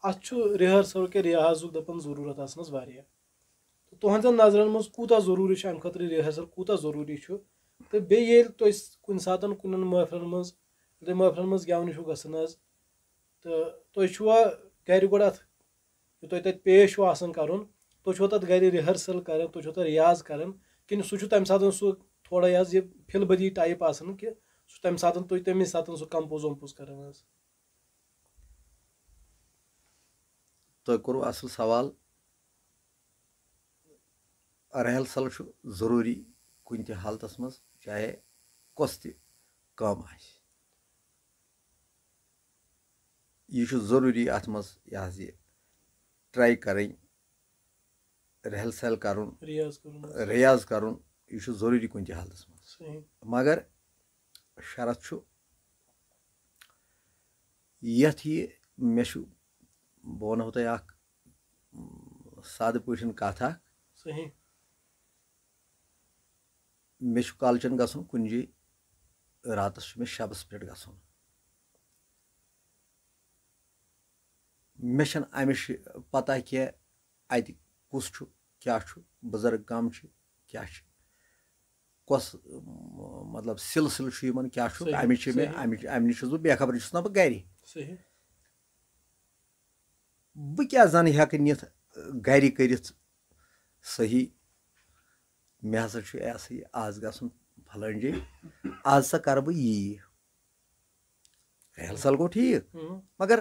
अत रिहर्सल के रियाजु दपन जरूरत आसनस वारिया तो तुहंजन नजरन मज कूता जरूरी अम खतर रिहर्सल कूता जरूरी तो बेये कुन सात कुन महफिलन मज गेवन गसन तो तुवा गर गोड़ अत तुम तत पेश आसान कर तुम तथ गर रिहर्सल कर तुम तथ रियाज कर कि सह तम सात सह थोड़ा यह फिलबदी टाइप आसान कि तम सात तुम तमें सात सह कंपोज वम्पोज कर
तो कोर असल सवाल रिहर्सल जरूरी कुन त हालतस मज चाहे कस तम यह जरूरी अत मज यह ट्राई करें रिहर्सल कर रियाज कर यह जरूरी कुन त हालतस मज मगर शरत ये मे बह वनो तुम साद पन कथ मे कालचन गसन कुन जाय रातस मे शबस पे गसन मे अमिश पता कह अत कुस क्या बुजुर्ग कम क्या कस मतलब सिलसिल क्या अमिश अम नश बेखबर ना बह गर बह क्या जन हेक निथ गर कर सही मे हसा आज गसन फलान जाय आज सा कर बह यी रिहर्सल गो ठीक मगर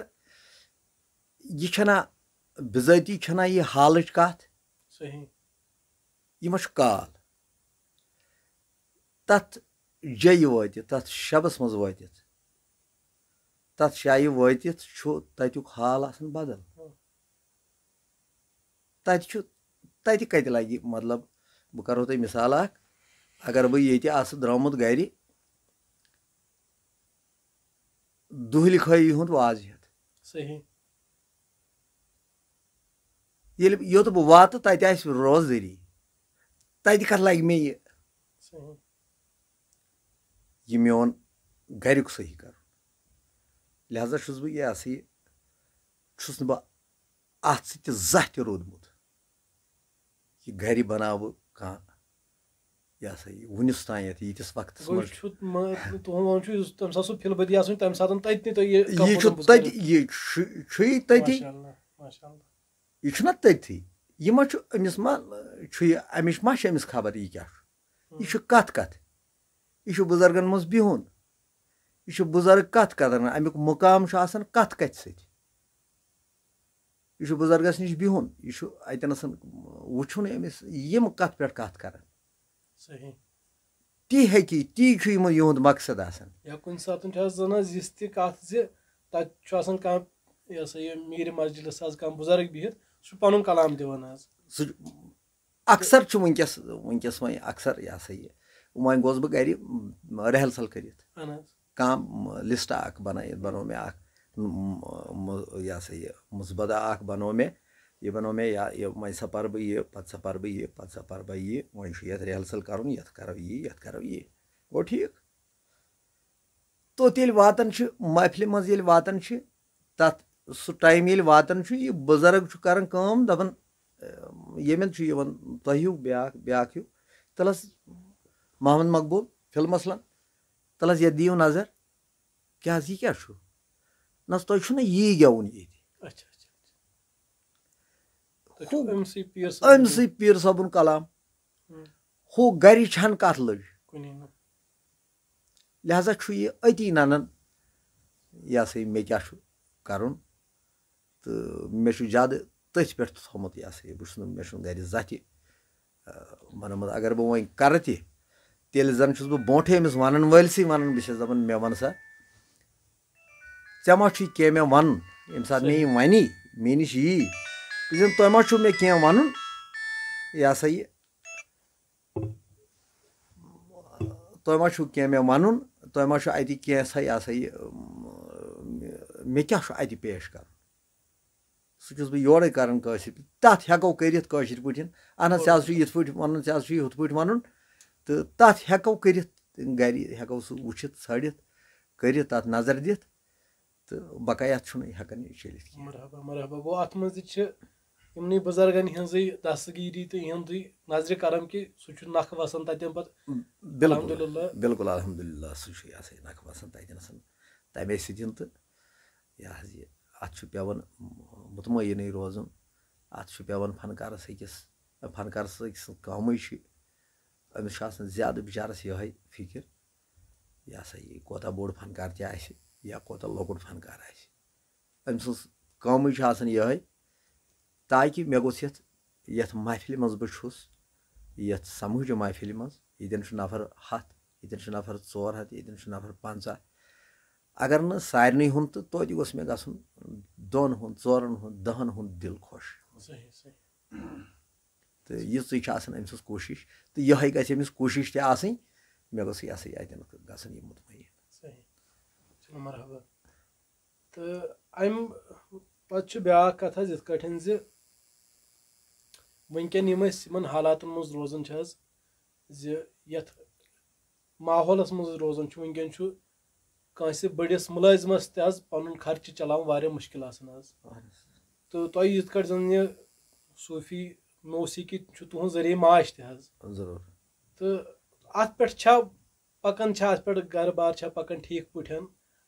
यह बिजाती यह हाल कथ यह काल तथ जय वात तथ शबस मज वात तथ शाये वात तत्युक हाल आसान बदल तत कत लगे मतलब बह करो तुम मिसाल अगर बह ये द्रामुत गर दुहल खाई हुंद वाज हेत योत बह वात तत रोजदारी तत कत लगे मे यह मोन गरुक सही कर लिहाजा बह यह बह अत सह रोदमुत यह गर बनाव कह यह वुनिस तान यीतिस वक्त यह तथी यह मा अमिस मा अमिश मा अमिस खबर यह क्या यह कत कत यह बुजुर्गन मज बिहुन यह बुजुर्ग कत कर अमुक मुकाम कत कत सत यह बुजुर्गस नश बिहुन यह अतनस वुन अमिस यम कत पे कत कर ती हेकी ती युद मकसद आसान
या कुन सात जन यिस त कत तत कह यह मीर मस्जिदस कह बुजुर्ग बिहित सह पन कलाम दिवान
अक्सर वनकस वह अक्सर यह वो गोस बह गर रिहर्सल कर लिस्ट बनो मे यह मुसबदा बनो मे यह बनो मे वह सा पर बह यह पत सा पर बह यह वह रिहर्सल कर करो यह गो ठीक توٚت ییٚلہِ واتان چھِ محفلہِ منٛز ییٚلہِ واتان چھِ تَتھ سُہ ٹایم ییٚلہِ واتان چھُ یہِ بُزرٕگ چھُ کران کٲم دَپان ییٚمٮ۪ن چھُ یِوان تۄہہِ ہیوٗ بیٛاکھ ہیوٗ تَلہٕ حظ محمد مقبوٗل فِل مثلاً تَلہٕ حظ یَتھ دِیِو نظر کیٛاہ حظ یہِ کیٛاہ چھُ نہ حظ تۄہہِ چھُو نہ یی گٮ۪وُن ییٚتہِ أمسٕے پیٖر صٲبُن کلام ہُہ گرِ چھَنہٕ کَتھ لٔج لہذا چھُ یہِ أتی نَنان یہِ ہسا یہِ مےٚ کیٛاہ چھُ کَرُن تہٕ مےٚ چھُ زیادٕ تٔتھۍ پٮ۪ٹھ تھوٚمُت یہِ ہسا یہِ بہٕ چھُس نہٕ مےٚ چھُنہٕ گرِ زانٛہہ تہِ وَنومُت اگر بہٕ وۄنۍ کَرٕ تہِ تیٚلہِ زَن چھُس بہٕ برونٛٹھٕے أمِس وَنان وٲلسٕے وَنان بہٕ چھَس دَپان مےٚ وَن سا ژےٚ ما چھُے کینٛہہ مےٚ وَنُن ییٚمہِ ساتہٕ مےٚ یہِ وَنی مےٚ نِش یی بہٕ چھُس تۄہہِ ما چھُو مےٚ کینٛہہ وَنُن یہِ ہسا یہِ تۄہہِ ما چھُو کینٛہہ مےٚ وَنُن تۄہہِ ما چھُ اَتہِ کینٛہہ سا یہِ ہسا یہِ مےٚ کیٛاہ چھُ اَتہِ پیش کَرُن سُہ چھُس بہٕ یورَے کَران کٲشِر پٲٹھۍ تَتھ ہٮ۪کو کٔرِتھ کٲشِر پٲٹھۍ اہن حظ ژےٚ حظ چھُ یِتھ پٲٹھۍ وَنُن ژےٚ حظ چھُ ہُتھ پٲٹھۍ وَنُن تہٕ تَتھ ہٮ۪کو کٔرِتھ گرِ ہٮ۪کو سُہ وٕچھِتھ ژھٲرِتھ کٔرِتھ تَتھ نظر دِتھ تہٕ بقایات چھُنہٕ یہِ ہٮ۪کان یہِ چٔلِتھ
کینٛہہ گوٚو اَتھ منٛز تہِ چھِ یِمنٕے بُزرگن ہِنٛزٕے دستگیٖری تہٕ یِہُنٛدُے نظرِ کرم کہِ سُہ چھُ نکھٕ وَسان تَتٮ۪ن پَتہٕ
بِلکُل الحمدُاللہ سُہ چھُ یہِ ہسا یہِ نکھٕ وَسان تَتٮ۪نَس تَمے سۭتۍ تہٕ یہِ حظ یہِ اَتھ چھُ پیٚوان مطمعینٕے روزُن اَتھ چھُ پیٚوان فنکارَس أکِس سٕنٛز کٲمٕے چھِ أمِس چھُ آسان زیادٕ بِچارَس یِہوے فِکِر یہِ ہسا یہِ کوتاہ بوٚڑ فنکار تہِ آسہِ یا کوتاہ لۄکُٹ فنکار آسہِ أمۍ سٕنٛز کٲمٕے چھِ آسان یِہوے تاکہِ مےٚ گوٚژھ یَتھ محفلہِ منٛز بہٕ چھُس یَتھ سمٲجی محفلہِ منٛز ییٚتٮ۪ن چھُ نفر 100 ییٚتٮ۪ن چھُ نفر 200 ییٚتٮ۪ن چھُ نفر 50 اگر نہٕ سارنٕے ہُنٛد تہٕ توتہِ گوٚژھ مےٚ گژھُن 2 ہُنٛد 4 ہُنٛد 10 ہُنٛد دِل خۄش تہٕ یِژٕے چھِ آسان أمۍ سٕنٛز کوٗشِش تہٕ یِہوے گژھِ أمِس کوٗشِش تہِ آسٕنۍ مےٚ گوٚژھ یہِ ہسا یہِ اَتٮ۪ن گژھُن یہِ مطمعین
تہٕ اَمہِ پَتہٕ چھُ بیٛاکھ کَتھ حظ یِتھ کٲٹھۍ زِ وٕنکیٚن یِم أسۍ یِمن حالاتن منٛز روزان چھِ حظ زِ یَتھ ماحولَس منٛز روزان چھُ وٕنکیٚن چھُ کٲنٛسہِ بٔڑِس مُلٲزِمَس تہِ حظ پَنُن خرچہٕ چلاوُن واریاہ مُشکِل آسان حظ تہٕ تۄہہِ یِتھ کٲٹھۍ زَن یہِ صوٗفی موسیٖقی چھُ تُہُنٛد ذٔریعہِ معاش تہِ حظ تہٕ اَتھ پٮ۪ٹھ چھا پَکان چھا اَتھ پٮ۪ٹھ گرٕ بار چھا پَکان ٹھیٖک پٲٹھۍ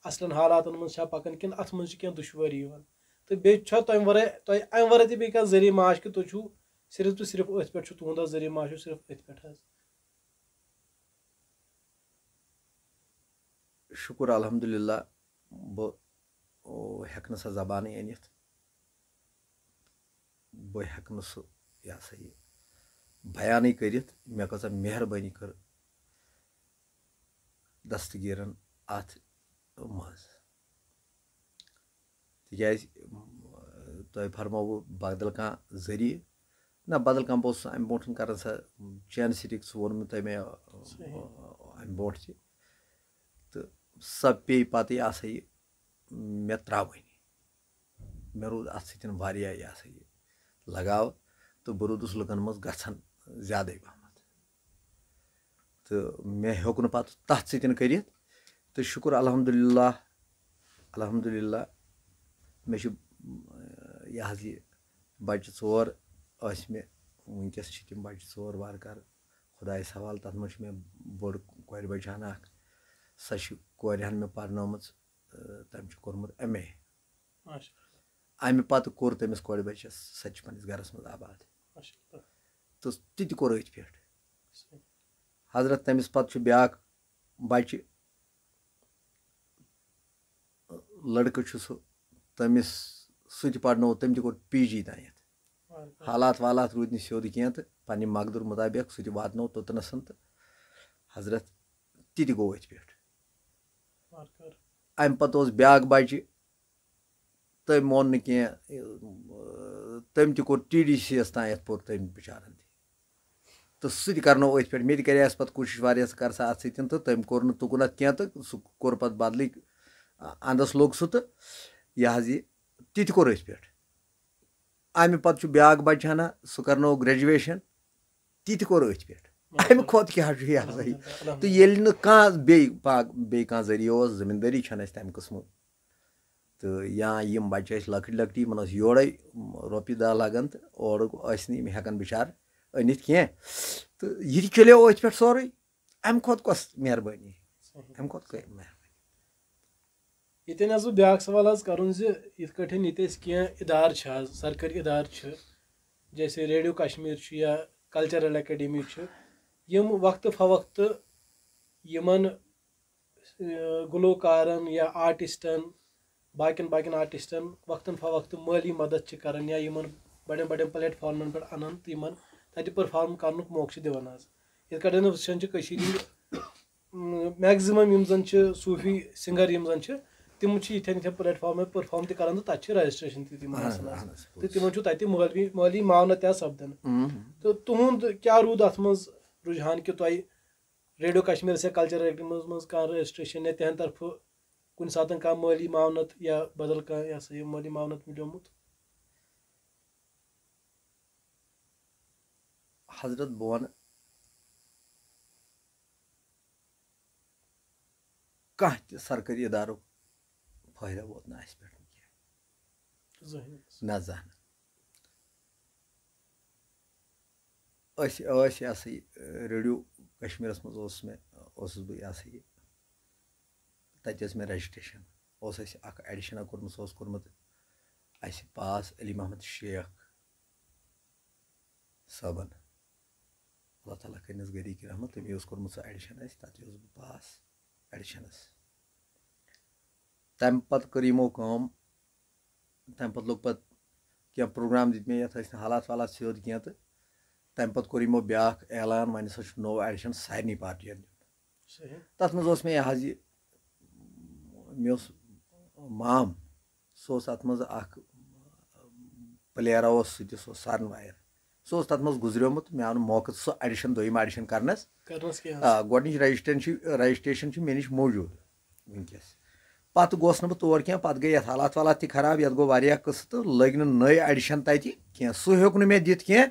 اَصلن حالاتن منٛز چھا پَکان کِنہٕ اَتھ منٛز چھِ کینٛہہ دُشوٲری یِوان تہٕ بیٚیہِ چھا تَمہِ وَرٲے تۄہہِ اَمہِ وَرٲے تہِ بیٚیہِ کانٛہہ ذٔریعہِ معاش کہِ تُہۍ چھُو صرف تہٕ صرف أتھۍ پٮ۪ٹھ چھُ تُہُنٛد حظ ذٔریعہِ معاش چھُ صرف أتھۍ پٮ۪ٹھ حظ
شُکُر الحمدُاللہ بہٕ ہٮ۪کہٕ نہٕ سۄ زبانٕے أنِتھ بہٕ ہٮ۪کہٕ نہٕ سُہ یہِ ہسا یہِ بیانٕے کٔرِتھ مےٚ کۭژاہ مہربٲنی کٔر دستگیٖرن اَتھ منٛز تِکیازِ تۄہہِ فرماوٕ بدل کانٛہہ ذٔریعہٕ نہ بدل کانٛہہ بہٕ اوسُس اَمہِ برونٛٹھ کران سۄ چینہٕ سٹِک سُہ ووٚنمُت تۄہہِ مےٚ اَمہِ برونٛٹھ تہِ تہٕ سۄ پیٚیہِ پَتہٕ یہِ ہسا یہِ مےٚ ترٛاوٕنۍ مےٚ روٗد اَتھ سۭتۍ واریاہ یہِ ہسا یہِ لگاو تہٕ بہٕ روٗدُس لُکن منٛز گژھان زیادَے پَہمَتھ تہٕ مےٚ ہیوٚک نہٕ پَتہٕ تَتھ سۭتۍ کٔرِتھ تہٕ شُکُر الحمدُاللہ مےٚ چھُ یہِ حظ یہِ بَچہِ 4 ٲسۍ مےٚ وٕنکیٚس چھِ تِم بَچہِ 4 وارٕ کارٕ خۄدایَس حوالہٕ تَتھ منٛز چھِ مےٚ بٔڑ کورِ بَچہِ ہَن اکھ سۄ چھِ کورِ ہن مےٚ پَرنٲومٕژ تٔمۍ چھُ کوٚرمُت MA اَمہِ پَتہٕ کوٚر تٔمِس کورِ بَچَس سۄ تہِ چھِ پَنٕنِس گرَس منٛز آباد تہٕ تہِ تہِ کوٚر أتھۍ پٮ۪ٹھ حضرت تٔمِس پَتہٕ چھُ بیٛاکھ بَچہِ لٔڑکہٕ چھُ سُہ تٔمِس سُہ تہِ پَرنوو تٔمۍ تہِ کوٚر PG تانٮ۪تھ حالات والات روٗدۍ نہٕ سیوٚد کینٛہہ تہٕ پنٛنہِ مقدوٗر مُطٲبق سُہ تہِ واتنوو توٚتنَس تہٕ حضرت تہِ گوٚو أتھۍ پٮ۪ٹھ اَمہِ پَتہٕ اوس بیٛاکھ بَچہِ تٔمۍ مون نہٕ کینٛہہ تٔمۍ تہِ کوٚر TDC یَس تانٮ۪تھ پوٚر تٔمۍ بِچارَن تہِ تہٕ سُہ تہِ کَرنوو أتھۍ پٮ۪ٹھ مےٚ تہِ کَرییَس پَتہٕ کوٗشِش واریاہ ژٕ کَر سا اَتھ سۭتۍ تہٕ تٔمۍ کوٚر نہٕ تُکُنَتھ کینٛہہ تہٕ سُہ کوٚر پَتہٕ بدلٕے اَندَس لوٚگ سُہ تہٕ یہِ حظ یہِ تہِ تہِ کوٚر أتھۍ پٮ۪ٹھ اَمہِ پَتہٕ چھُ بیٛاکھ بَچہِ ہنا سُہ کَرنوو گرٛیجویشَن تہِ تہِ کوٚر أتھۍ پٮ۪ٹھ अमि खोत क्या यह हसा यह तो ये बे कह जरिए जमींदारी तम कस्म तो या यम बच्चे लकट लकट योड़े रोपये दह लगन तो और हेकन बिचार अनित कह तो यह चलो अथ पे सोरे अमि खोत कस मेहरबानी अमि खोत मेहरबानी
ये ब्या सवाल कर इदार सरकारी इदार जैसे रेडियो कश्मीर या कल्चरल अकेडमी यम वक्त फवक्त यमन गुलकारन या आर्टिस्टन बाकिन आर्टिस्टन वक्तन फवक्त माली मदद करान या यमन बड़े बड़े प्लेटफॉर्मन पे अनान तो यमन तत परफॉर्म कर मौका दिवान ये वुचान मैक्सिमम यम जन सूफी सिंगर यम जन तम ये प्लेटफॉर्म परफॉर्म तक तक रजिस्ट्रेशन तो तिमन तत माली मावनत सपदन तो तुंद क्या रूद अत मज रुझान कि तुम रेडियो कश्मीर से कल्चरल एक्टिविटीज मज कह रजिस्ट्रेशन या तहद तरफ कुन सात कह माली मावनत या बदल कह यह माली मावनत मिलोमुत
हजरत बह कह सरकारी इदारों फायदा वोत ना पे ना जहन रेडियो कश्मीर मज बह यह तत मे रजिस्ट्रेशन एडिशना कोर्मुत पास अली मोहम्मद शेख साबन अल्लाह ताला करनस गरी की रहमत तमी कोर्मुत एडिशन तत बह पास एडिशनस तम पत कर यमो कम तम पत लोग पत क्या प्रोग्राम दित मे ये हालात वालात सियोद कह तो तम पत कोर यमो ब्या ऐलान वन सा नो एडिशन सारे पार्टियन तथ मज मे यह मे माम सह अत मज प्लेयरा सह सरन वायर सह तथ मज गुजरियोमुत मे आव मौका सह एडिशन दोम एडिशन करनस गोडनिच रजिस्ट्रेशन मे निश मौजूद वनकस पत गोस न तौर कह पत गई हालात वालात तक खराब ये गो वारिया कस तो लग नई एडिशन तत कह सह हेक मे दित कह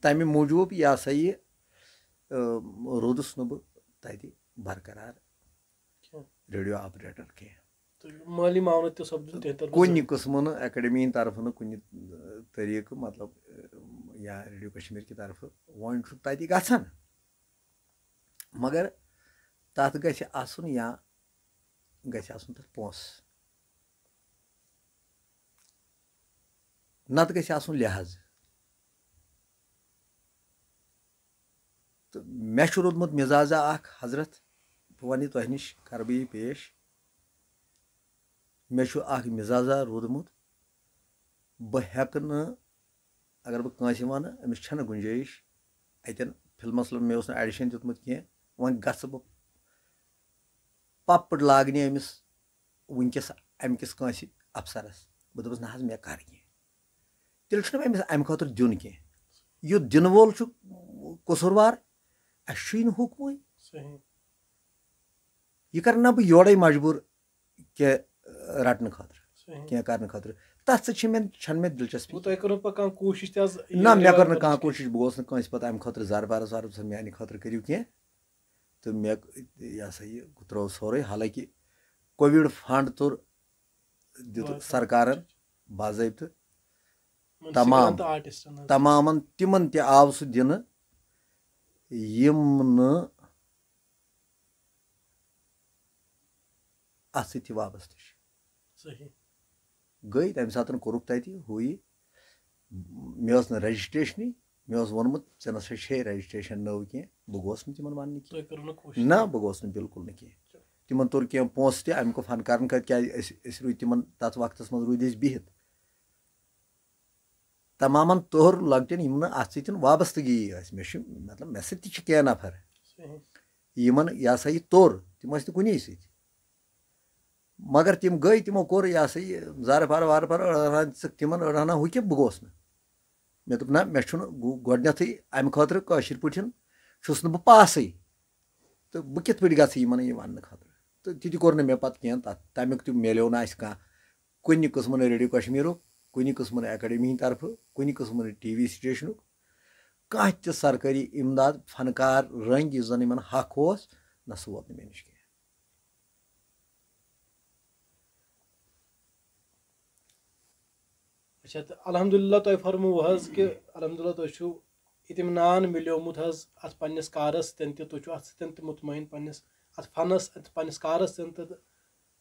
तमे मूजूब यह सा यह रोदस न तत बरकरार रेडियो ऑपरेटर कह
माली मावनत सपदन
कुन कस्म अकेडमी तरफ कुन तरीक मतलब या रेडियो कश्मीर की तरफ वन तत गन मगर तथ गन या गन तथ पोस नत गन लिहाज तो मे रोदमुत मिजाजा हजरत बह वन तह नश कर बह पेश मे मिजाजा रोदमुत बह हेक अगर बह कंस वन अमिस छन गुंजाइश अतन फिल्मस मे एडिशन दितमुत कह वन गस बह पपड़ लागने अमिस वनकस अमकिस कंस अफसरस बह दपस ना मे कर कह तेल अमिस अमि खुद दिन कह यह दिन वोल कसूरवार अन हुक्म यह कर ना बह योड़े मजबूर कह रटने खतर कह कर खतर तथ छन मे दिलचस्पी ना मे कर कह कोशिश बह गोस नस पे अमि खुद जरबारस वरबारस मानि खुद करू कह तो मे यह सा यह त्रो सोरे हालांकि कोविड फंड तुर दित सरकारन बाज़ाब्त तमाम तिमन ते आव सह दिन यम न अत सत्य वाबस्त गई तम सात कोरुक तत हुई मे रजिस्ट्रेशन मे वोनमुत ऐ ना छे रजिस्ट्रेशन नव कह बह गोस तिमन वन ना बह गोस बिल्कुल कह तिमन तोर कह पोस तमिक फन कर क्या रूद तिमन तथ वक्त मज रूद बिहित तमाम तोर लकटन यम अत सत वाबस्तगी मे मतलब मे सत कह नफर यमन यह सा यह तोर तम कुन सत मगर तम गई तमो कोर यह सा यह jar far war far अड़ान तिमन अड़ाना who कि बह गोस मे दोप ना मे गोडनथ अमि खतर कशर पठन छुस बह पास तो बह कित पे गन यह वन खतर तो ती कोर मे पे कह तमिक मिलो ना कह कुन कस्म रेडियो कश्मीर कुन कस्म अकेडमी तरफ कुन कस्म टीवी स्टेशन कहाँ तہِ सरकारी इमदाद फनकार रंग यُस zan यِمن हक ओस नہ सُہ वोत नہٕ مےٚ نِش کینٛہہ.
اچھا تہٕ الحمدُاللہ تۄہہِ فرموٗ حظ کہِ الحمدُاللہ تۄہہِ چھُو اطمینان مِلیومُت حظ اَتھ پنٛنِس کارَس سۭتۍ تہِ تُہۍ چھُو اَتھ سۭتۍ تہِ مطمعین پنٛنِس اَتھ فنَس پنٛنِس کارَس سۭتۍ تہٕ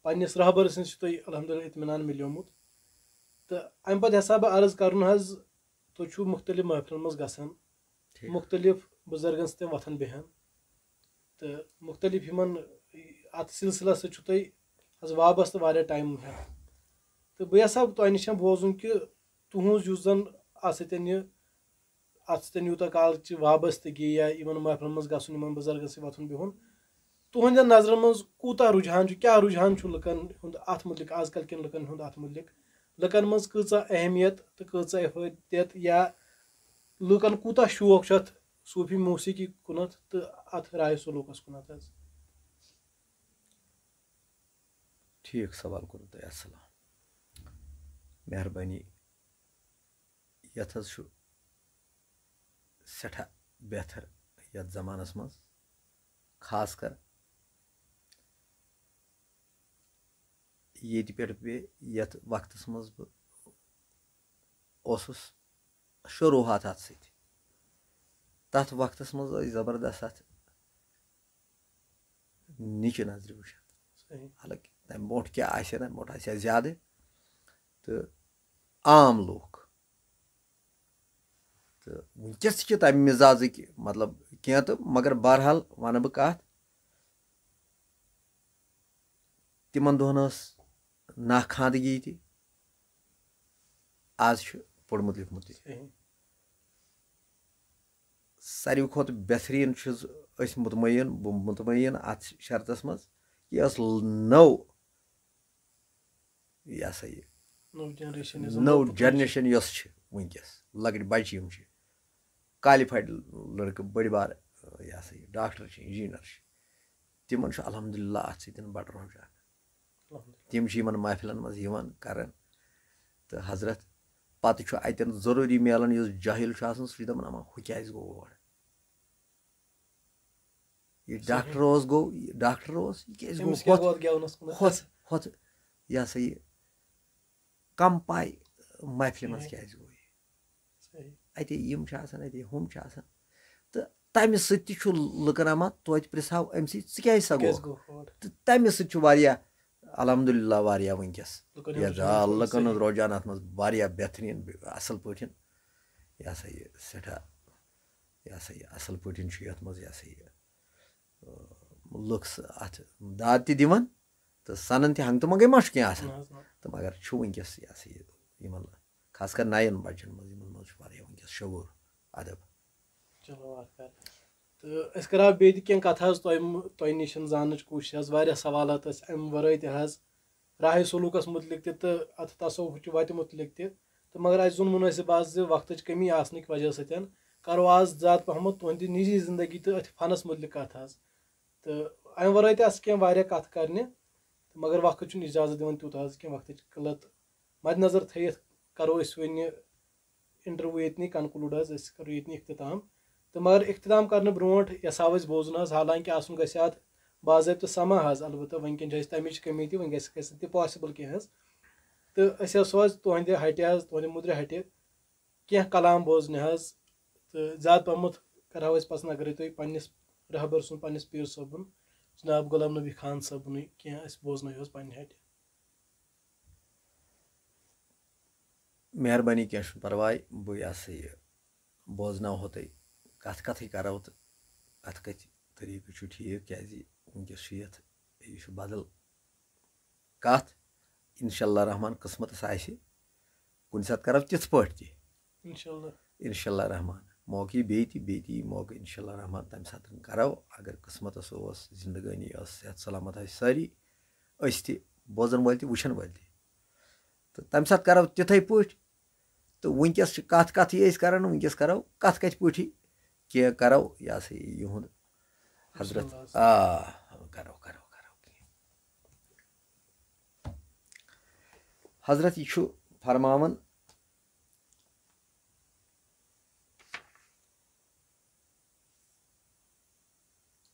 پنٛنِس رہبَرٕ سٕنٛدۍ چھُ تۄہہِ الحمدُاللہ اطمینان مِلیومُت. تہٕ اَمہِ پَتہٕ یَژھا بہٕ عرض کَرُن حظ تُہۍ چھُو مُختٔلِف محفلَن منٛز گژھان مُختٔلِف بُزرگَن سۭتۍ وۄتھان بیٚہن تہٕ مُختٔلِف یِمن اَتھ سِلسِلَس سۭتۍ چھُ تۄہہِ حظ وابسطہٕ واریاہ ٹایم ہٮ۪تھ. تہٕ بہٕ یَژھا تۄہہِ نِش بوزُن کہِ تُہُنٛز یُس زَن اَتھ سۭتۍ یوٗتاہ کالچہِ وابستگی یا یِمن محفلن منٛز گژھُن یِمن بُزرگن سۭتۍ وۄتھُن بِہُن تُہنٛدٮ۪ن نظرن منٛز کوٗتاہ رُجحان چھُ کیٛاہ رُجحان چھُ لُکن ہُنٛد اَتھ مُتعلِق آز کل کٮ۪ن لُکن ہُنٛد اَتھ مُتعلِق لُکن منٛز کۭژاہ اہمیت تہٕ کۭژاہ اِفٲدِیت یا لُکن کوٗتاہ شوق چھُ اَتھ صوٗفی موسیٖقی کُنتھ تہٕ اَتھ راے سلوٗکس کُنتھ حظ.
ٹھیٖک سوال کوٚروٕ تۄہہِ. اَسلام مہربٲنی. یَتھ حظ چھُ سٮ۪ٹھاہ بہتر یَتھ زمانس منٛز خاص کر ییٚتہِ پٮ۪ٹھ بیٚیہِ یَتھ وقتس منٛز بہٕ اوسُس شروٗعات اَتھ سۭتۍ تَتھ وقتس منٛز ٲسۍ زبردست اَتھ نِچہِ نظرِ وٕچھان. حالانکہِ تَمہِ برونٛٹھ کیٛاہ آسہِ ہا تَمہِ برونٛٹھ آسہِ ہا زیادٕ تہٕ عام لوٗکھ تہٕ وٕنکٮ۪س تہِ چھِ تَمہِ مِزازٕکۍ مطلب کینٛہہ تہٕ مگر بہرحال وَنہٕ بہٕ کَتھ تِمن دۄہن ٲس ناخاندگی تہِ آز چھُ پوٚرمُت لیوٗکھمُت تہِ. ساروی کھۄتہٕ بہتریٖن چھُس أسۍ بہٕ مطمعین اَتھ شرطس منٛز یہِ ٲس نٔو یہِ ہسا یہِ نٔو جنریشن یۄس چھِ وٕنکٮ۪س لۄکٕٹۍ بچہِ یِم چھِ کالِفایڈ لٔڑکہٕ بٔڑۍ بار یہِ ہسا یہِ ڈاکٹر چھِ اِنجیٖنر چھِ تِمن چھُ الحمدُاللہ اَتھ سۭتۍ بڑٕ رُحجان. تِم چھِ یِمن محفلن منٛز یِوان کران تہٕ حضرت پتہٕ چھُ اَتٮ۪ن ضروٗری میلان یُس جٲہِل چھُ آسان سُہ چھُ دپان اما ہُہ کیٛازِ گوٚو اور یہِ ڈاکٹر اوس گوٚو یہِ ڈاکٹر اوس یہِ کیٛازِ گوٚو ہۄتھ یہِ ہسا یہِ کم پاے محفلہِ منٛز کیٛازِ گوٚو یہِ اَتے یِم چھِ آسان اَتے ہُم چھِ آسان تہٕ تَمہِ سۭتۍ تہِ چھُ لُکن اما توتہِ پرژھاو اَمہِ سۭتۍ ژٕ کیٛازِ سا گوٚو تہٕ تَمہِ سۭتۍ چھُ واریاہ الحمدُاللہ واریاہ وٕنکٮ۪س لُکن ہُنٛد رُحجان اَتھ منٛز واریاہ بہتریٖن اَصٕل پٲٹھۍ یہِ ہسا یہِ سٮ۪ٹھاہ یہِ ہسا یہِ اَصٕل پٲٹھۍ چھُ یَتھ منٛز یہِ ہسا یہِ لُکھ اَتھ داد تہِ دِوان تہٕ سَنان تہِ ہنٛگہٕ تہٕ منٛگَے ما چھُ کینٛہہ آسان تہٕ مگر چھُ وٕنکٮ۪س یہِ ہسا یہِ یِمن خاص کر نَیَن بَچن منٛز یِمن منٛز چھُ واریاہ وٕنکٮ۪س شعوٗر اَدب.
تہٕ أسۍ کَرہاو بیٚیہِ تہِ کینٛہہ کَتھٕ حظ تۄہہِ نِش زاننٕچ کوٗشِش حظ واریاہ سوالات ٲسۍ اَمہِ وَرٲے تہِ حظ راہے سلوٗکَس مُتعلِق تہِ تہٕ اَتھ تصوُفچہِ وَتہِ مُتعلِق تہِ تہٕ مگر اَسہِ زون مُنٲسِب آز زِ وقتٕچ کٔمی آسنٕکۍ وجہ سۭتۍ کَرو آز زیادٕ پَہمَتھ تُہنٛدِ نِجی زندگی تہٕ أتھۍ فنَس مُتعلِق کَتھ حظ تہٕ اَمہِ وَرٲے تہِ آسہٕ کینٛہہ واریاہ کَتھٕ کَرنہِ تہٕ مگر وقت چھُنہٕ اِجازت دِوان تیوٗتاہ حظ کینٛہہ وقتٕچ قٕلت مَدِ نظر تھٲیِتھ کَرو أسۍ وۄنۍ اِنٹرویو ییٚتنٕے کَنکٕلوٗڈ حظ أسۍ کَرو ییٚتنٕے اختتام تہٕ مگر اختتام کَرنہٕ برونٛٹھ یَژھاو أسۍ بوزُن حظ حالانکہِ آسُن گژھِ اَتھ باضٲبطہٕ سما حظ البتہ وٕنکٮ۪ن چھِ اَسہِ تَمِچ کٔمی تہِ وۄنۍ گژھِ نہٕ تہِ پاسِبٕل کینٛہہ حظ تہٕ أسۍ ٲسو حظ تُہنٛدِ ہَٹہِ حظ تُہنٛدِ مُدرِ ہَٹہِ کینٛہہ کلام بوزنہِ حظ تہٕ زیادٕ پَہمَتھ کَرہاو أسۍ پَسنٛد اگرے تُہۍ پنٛنِس رہبر سُنٛد پنٛنِس پیٖر صٲبُن جناب غلام نبی خان صٲبنٕے کینٛہہ أسۍ بوزنٲیِو حظ پنٛنہِ ہَٹہِ.
مہربٲنی کینٛہہ چھُنہٕ پرواے بہٕ یہِ ہسا یہِ بوزناوہو تۄہہِ کَتھٕے کَرو تہٕ اَتھ کَتھِ طٔریٖقہٕ چھُ ٹھیٖک کیٛازِ وٕنکٮ۪س چھُ یَتھ یہِ چھُ بدل کَتھ اِنشاء اللہ رحمان قٕسمَتَس آسہِ کُنہِ ساتہٕ کَرو تِتھ پٲٹھۍ تہِ اِنشاء اللہ رحمان موقعہٕ یی بیٚیہِ تہِ یی موقعہٕ اِنشاء اللہ رحمان تَمہِ ساتہٕ کَرو اگر قٕسمَتَس اوس زندگٲنی ٲس صحت سلامت آسہِ سٲری أسۍ تہِ بوزن وٲلۍ تہِ وٕچھن وٲلۍ تہِ تہٕ تَمہِ ساتہٕ کَرو تِتھٕے پٲٹھۍ تہٕ وٕنکٮ۪س چھِ کَتھٕے أسۍ کَران وٕنکٮ۪س کَرو کَتھ کَتھِ پٲٹھی کینٛہہ کَرو یہِ ہسا یہِ یِہُنٛد حضرت کَرو حضرت یہِ چھُ فرماوان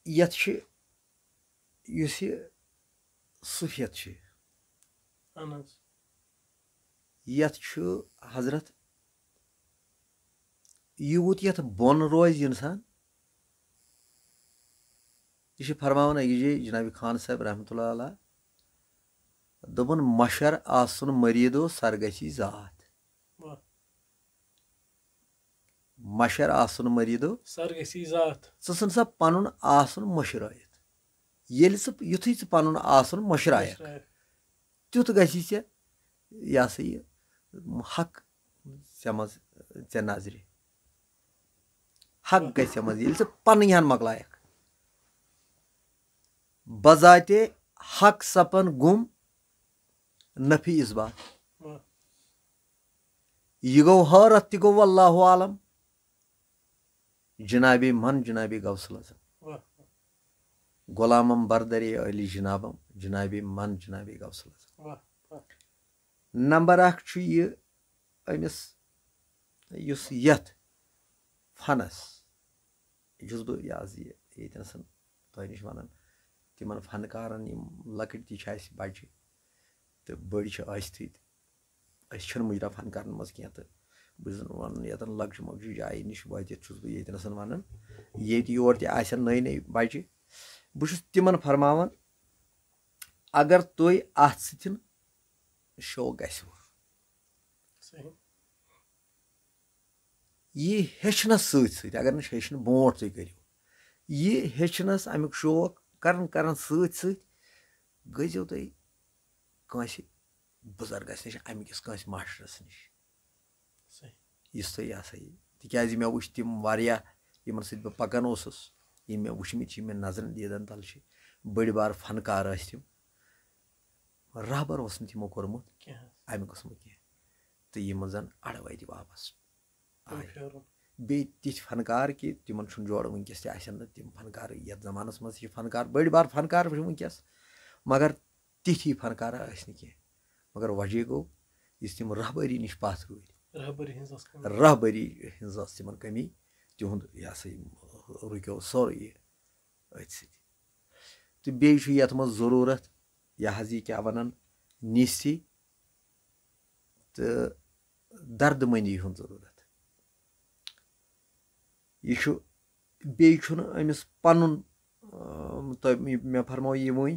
यथ छ युस ये सुफियत छ यथ छ हजरत यूत यथ बोन रोज इंसान यह फरमान अकिस जाए जनाब खान साहब रहमतुल्लाह अलैह दोपन मशर आसन मरीदो सर गसी जात मशर आसन मरीदो
सर गसी जात
सन सा पनुन आसन मशरायत येल स युथि स पनुन आसन मशरायत तुत गसी से या सा ये हक समझ से नजरी हक गस समझ येल स पन यान मकलायक बजाते हक सपन गुम नफी इस बात यह गो हरत तह गो वल्लाहु आलम जनाबी मन जनाबी गौसल आजम गुलामम बरदरी अली जनाबम जनाबी मन जनाबी गौसल आजम नंबर अख यह अमिस युस यथ फनस युस बह यह तह नश वन तिमन फनकारन लकट ती बच्चे तो बड़ी अस मुजरा फनकार मज कह तो बस वन यन लकच मकच जाए नश वतित बह वन ये योर तन नई नई बच्चे बस तिमन फरमान अगर तुम अत सतन शो गो यह हेचनस सत अगर न हेचन ब्रोट तुम करो यह हेचनस अमुक शौक करन करन सत गजो तुम कंस बुजुर्गस नश अमिकस कंस मास्टरस नश इस तुम यह सा यह तिकाज मे वुच तिम वारियाह यमन सत बह पकन ओसुस यम मे वुचमित मे नजरन दीदन तल बड़ी बार फनकार तिम रहबर ओस तिमो कोरमुत अमे कस्मो कह तो यम जन अड़ वत वापस बे तिथ फनकार कि तिमन जोड़ वनकस तन तिम फनकार ये जमानस मज फनकार बड़ी बार फनकार वनकस मगर तिथि फनकार कह मगर वजह गो इस तिम रहबरी नश पथ रूद रहबरी हज तिमन कमी तिहुंद यह सा रुक्यो सोरे अथ तो बे यथ मज जरूरत यह क्या वन निसी तो दर्दमंदी हुंद जरूरत यह अमिस पन मे फरमो ये वो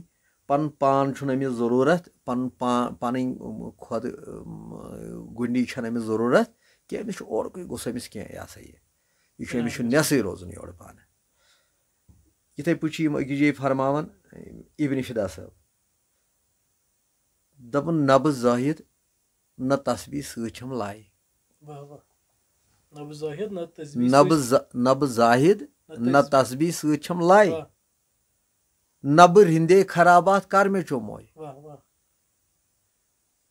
पन पान अमिस जरूरत पन पन खुद गुंडी अमिस जरूरत कि अमिस और गोस अमिस कह यह सा यह अमिस नेसै रोजन योर पान इथे पे अकिस जाए फरमान इब्न फिदा साहब दपन नब जाहिद न तस्बी सम लाए नब जाहिद न तस्बी सम लाए नब रिंदे खराबात कर मे चोमोय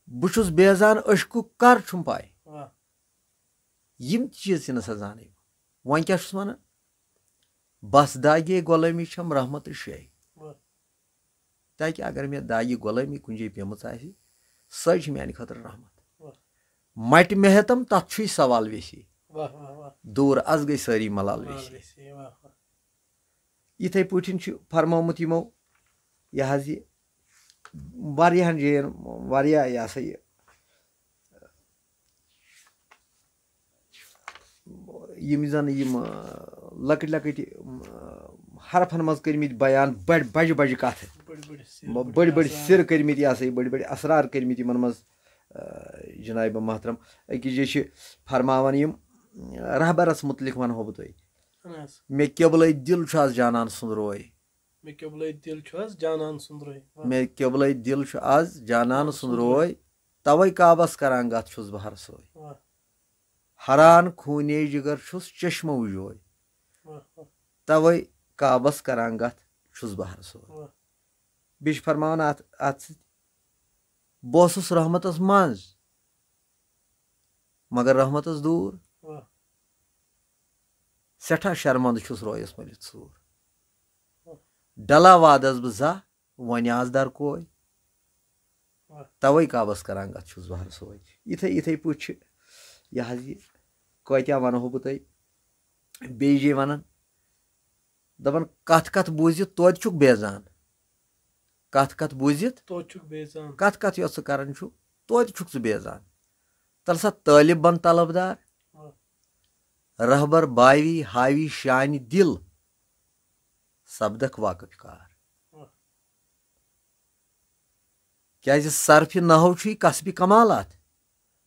बुछुस बेजान अशकु कर छुम पाए यम चीज न जान वन क्या वन बस दागे गुलामी छम रहमत शे ताकि अगर मे दागी गुलामी कुन जाए पेम सह मान खतर रहमत मट मेहतम तथ सवाल वेसी दूर अस गई सारी मलाल वेसी इथे पे फरमोमुत यमो यह वारियाहन जायन वारिया यह सा यह यम जन यम लकट लकट हरफन मज कर्मित बयान बड़ बज बज कथ बड़ बड़ सिर कर्मित यह सा बड़ बड़ असरार कर्मित यमन मज जनाब मोहतरम अकिस जाए फरमान यम रहबरस मुतलिक वन हो तुम मे केबल दिल आज जानान सुंद रोय मे केबल दिल आज जानान सुंद रोय तवे काबस करान गत छुस बह हर सोय हरान खूने जिगर छुस चश्मो वजोय तवे काबस करान गत छुस बह हर सोय बिश फरमान अत बहसुस रहमतस मज मगर रहमतस दूर सठा शर्मंद छुस रोयस मलित सूर डला वादस बह जा वन आज दर कोय तवे काबस करान गत छुस बह हर सोय इथे इथे पे यह कत्या वनो बह तुम बे वन दपन कथ कथ बूजित तोत छुक बेजान कथ कथ बूजित कथ कथ यो स करन छु तोत छुक स बेजान तल सा तालिब बन तलबदार रहबर बावी हावी शान दिल सब्दक वाकफकार क्या सरफ नहव कसबी कमालात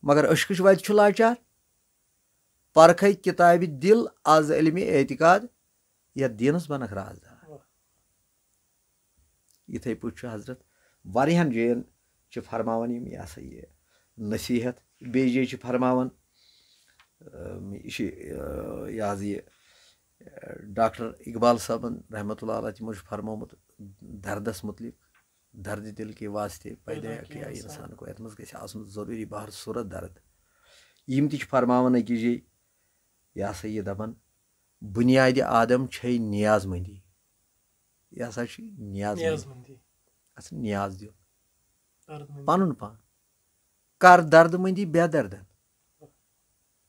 मगर अशकश वत लाचार परख किताब दिल आज इल्म एतिकाद या दीनस बनक राजदार इथे पे हजरत वारियान जयन फरमान यह सा यह नसीहत बे जय फरमान यह डॉक्टर इकबाल साहबन रहमतुल्लाह अलैह तमो फरमोमुत दर्दस मुतलिक दर्द दिल के वास्ते पैदा किया इंसान को अत मज जरूरी बाहर सूरत दर्द यम ति फरमान अकिस जय यह सा यह दपन बुनियाद आदम छे नियाजमंदी यह सा नियाजमंदी नियाज दिन पन पान कर दर्दमंदी बेदर्दन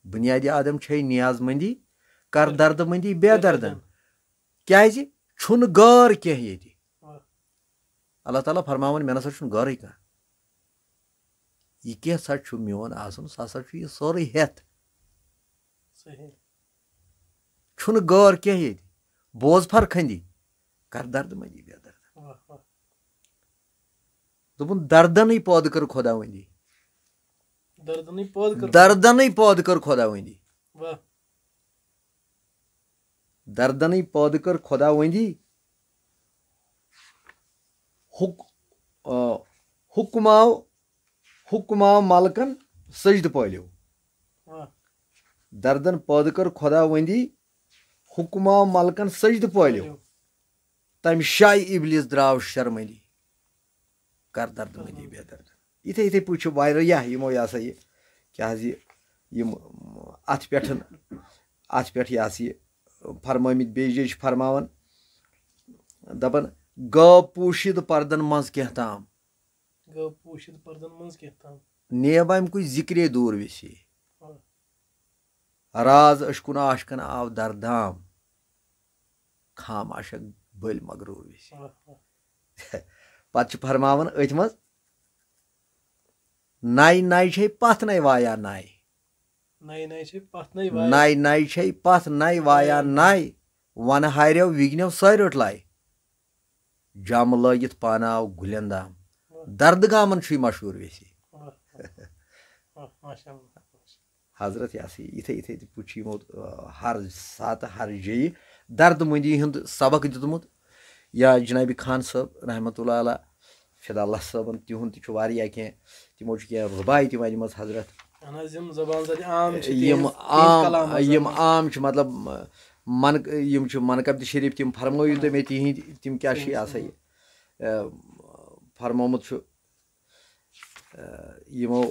बुनियाद आदम छे नियाजमंदी कर दर्दमंदी बेदर्दन क्या छुन गार कह ये अल्लाह ताला फरमावन मे नसा छुन गारे कह यह कैसा छु मोन आसन सह यह सोरे हेत छुन गार कह ये बोज फर खंदी कर दर्दमंदी बेदर्दन दोपन दर्दन पौद कर खुदावंदी दर्दन पौद कर खुदावंदी दर्दन पौद कर खुदावंदी हुक्माव मलकन सजद पालो दर्दन पौद कर खुदावंदी हुक्माव मलकन सजद पालो तम शाय इबलिस द्राव शर्मंदी कर दर्दमंदी बेदर्द इथे इथे पे वारियाह यमो यह सा यह क्या यम अथ पे यह फरमामित बेज फरमान दपन गौ पूशिद पर्दन मज कह ताम नेब अम कुछ जिक्रे दूर विसी राज अशकुन आशकन आव दरदाम खाम आशक बल मगरूर विसी पत फरमावन अथ मज नाई नाई छे पथ नाई वाया नाई नाई नाई छे पथ नाई वाया नाई वन हार्यो विघ्नो सर लाई जम लगित पानाव गुलंदाम दर्द गामन मशहूर वेसी हजरत यासी इथे इथे पुछ हर सात हर जय दर्द मंदी हंद सबक दितमुत या जनाबी खान साहब रहमतुल्लाह अलैह फिदा साहबन तिहुन कह तमो रुबाई तम वजम हजरत यम आम मतलब मन यम मनकब शरीफ तम फरमो तो मे तिहिंद तम क्या सा यह फरमोमुत यमो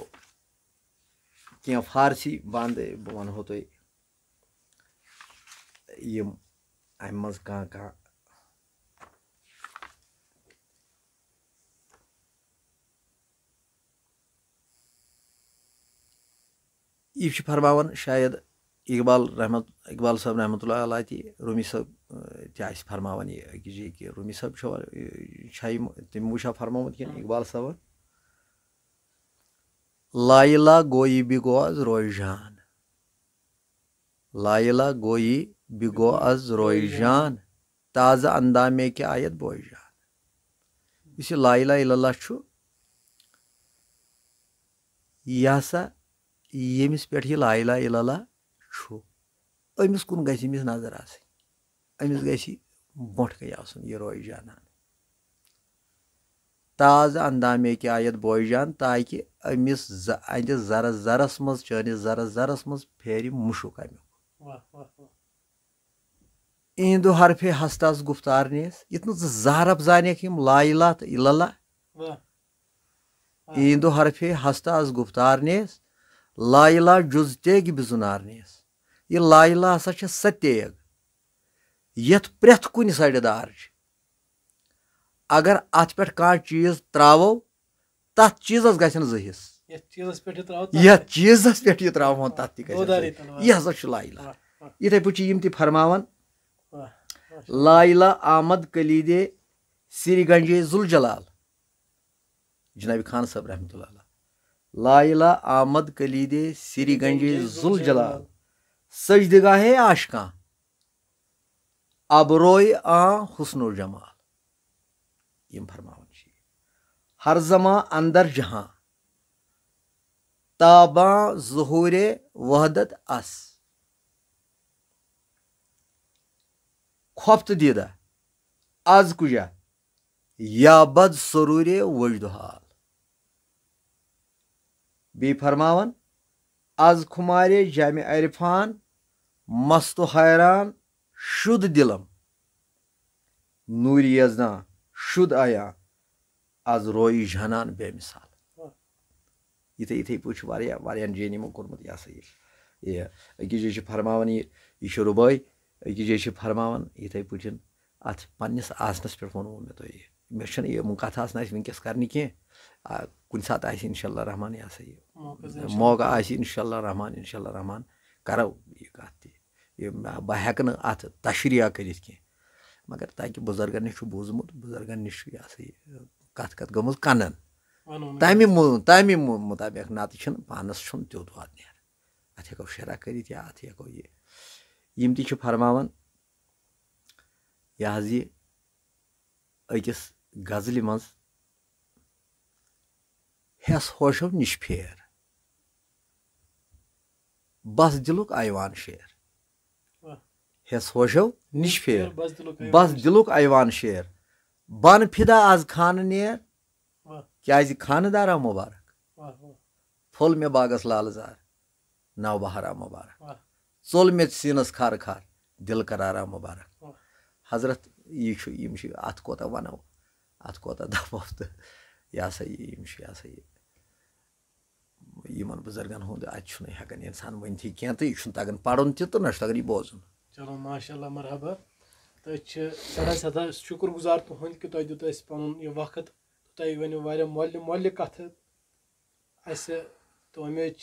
क्या फारसी बंद बह वनो तुम यम अम मज कह यह फरमान शायद इकबाल साहब रहमतुल्लाह अलैह ती रूमी साहब त फरमान यह कि रूमी साहब तम वुशा फरमोमुत कि इकबाल साहब लाइला गोई बिगो अज रोईजान लाइला गोई बिगो अज रोईजान ताज़ा अंदामे के आयत बोईजान इस लाइला इल्लल्लाह छु यह सा यमिस पे यह लाइला इल्लल्लाह छु अमिस कुन गि अमिस नजर अमिस गि बोट गई आसन यह रोईजान ताज़ अंदामे के आयत बोईजान ताकि अमिस अंद जरस जरस मज चानिस जरस जरस मज फेर मुशुक अमुक इंदो हरफे हस्तास गुफ्तार नेस इतन जहरफ जानेक यम लाइला तो इल्लल्लाह इंदो हरफे हस्तास गुफ्तार नेस लाइला जुज तेग बिजुनार नेस यह लाइला हसा सह तेग यथ प्रेथ कुन सड़दार अगर अत पे कह चीज त्रो तथ चीजस गन जहिस यथ चीजस पे यह त्रो तथ यह हसा लाइला इथे पे यम फरमान लाइला आमद कलीदे सिरी गंजे जुल जलाल जनाब खान साहब रहमतुल्लाह अलैह। लाइला आमद कलीदे सिरी गंजे जुल जलाल सजदगाहे आशका अब रोय आ हुस्नुर जमाल। यम फरमावन हर जमा अंदर जहां ताबा ज़ुहूरे वहदत अस खफ्त दीदा आज कुजा या बद सरूरे वजदहाल। बी फरमावन आज खुमारे जाम अरफान मस्त हैरान शुद दिलम नूरी यजना शुद आया आज रोई जहानान बेमिसाल। इथे इथे पुछ वारियान जेन यमो कोरमुत या सा ये अकिस जे फरमावन ये रुबाई अकिस जे फरमावन इथे पुछन अत पन्निस आसनस पे वोनो मे तो मे छन ये कथ आसन वनकस करनी कह कुन सात आसि इंशाल्लाह रहमान या सा ये मौका आसि इंशाल्लाह रहमान करो ये कथ ये बह हेक न अत तशरिया करित कह मगर ताकि बुजुर्गन निश बूजमुत बुजुर्गन निश या सा ये कथ कथ गमुज कनन तमे मुताबिक नत पानस त्युत वात नेर अत हेको शरा करित या अत हेको ये यम ति फरमावन यह अकिस गजल मज हेस होशो निश फेर बस दिलुक आयवान शेर हेस होशो निश फेर बस दिलुक आयवान शेर बन फिदा आज खान नेर क्या खानदारा मुबारक फुल मे बागस लालजार नव बहारा मुबारक चोल मे सीनस खार खार दिल करारा मुबारक। हजरत ये अत कोता वनो अत कोता दपो तो यह सा ये यमन बुजुर्गन हुंद अत हेकन इंसान वन कह तो यह तगन पढ़न तो न तगन यह बोजन।
चलो माशाअल्लाह मरहबा तो सदा सदा शुक्रगुजार तुहंद कि तुम दित पुन यह वक्त तुम वनो वारिया मोल मोल कथ तो उम्मीद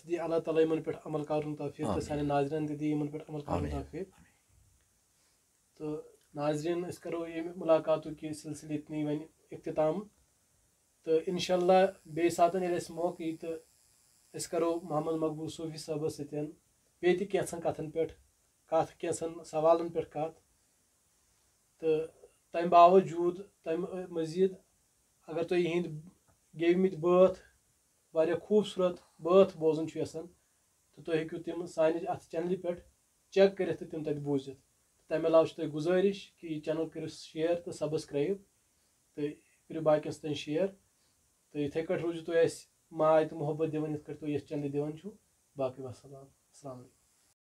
दी अल्लाह ताला इन पे अमल कर तौफीक तो सारे नाजरीन दी इन पे अमल कर तौफीक। तो नाजरीन अस करो ये मुलाकात की सिलसिले इतनी वन इख्तिताम तो इंशाल्लाह बे सात मौका यी तो अस करो मोहम्मद मकबूल सूफी साहब सतन बे कैंसन कथन पे कथ कैंसन सवालन पे कथ तो तम बावजूद तम मजीद अगर तुम यहद गेवमित बात वारिया खूबसूरत बात बोजन यसान तो तुम हेकू तम सान अत चैनल पे चेक कर तम तत बूजित। तमे अलाव तुम गुजारिश कि यह चैनल करो शेयर तो सब्सक्राइब तो करो बाकियस तन शेयर तो इथे कट रोजो तुम माय तो मोहब्बत दिवन इत तुम चैनल दिवन बाकी वसलाम अस्सलाम वालेकुम।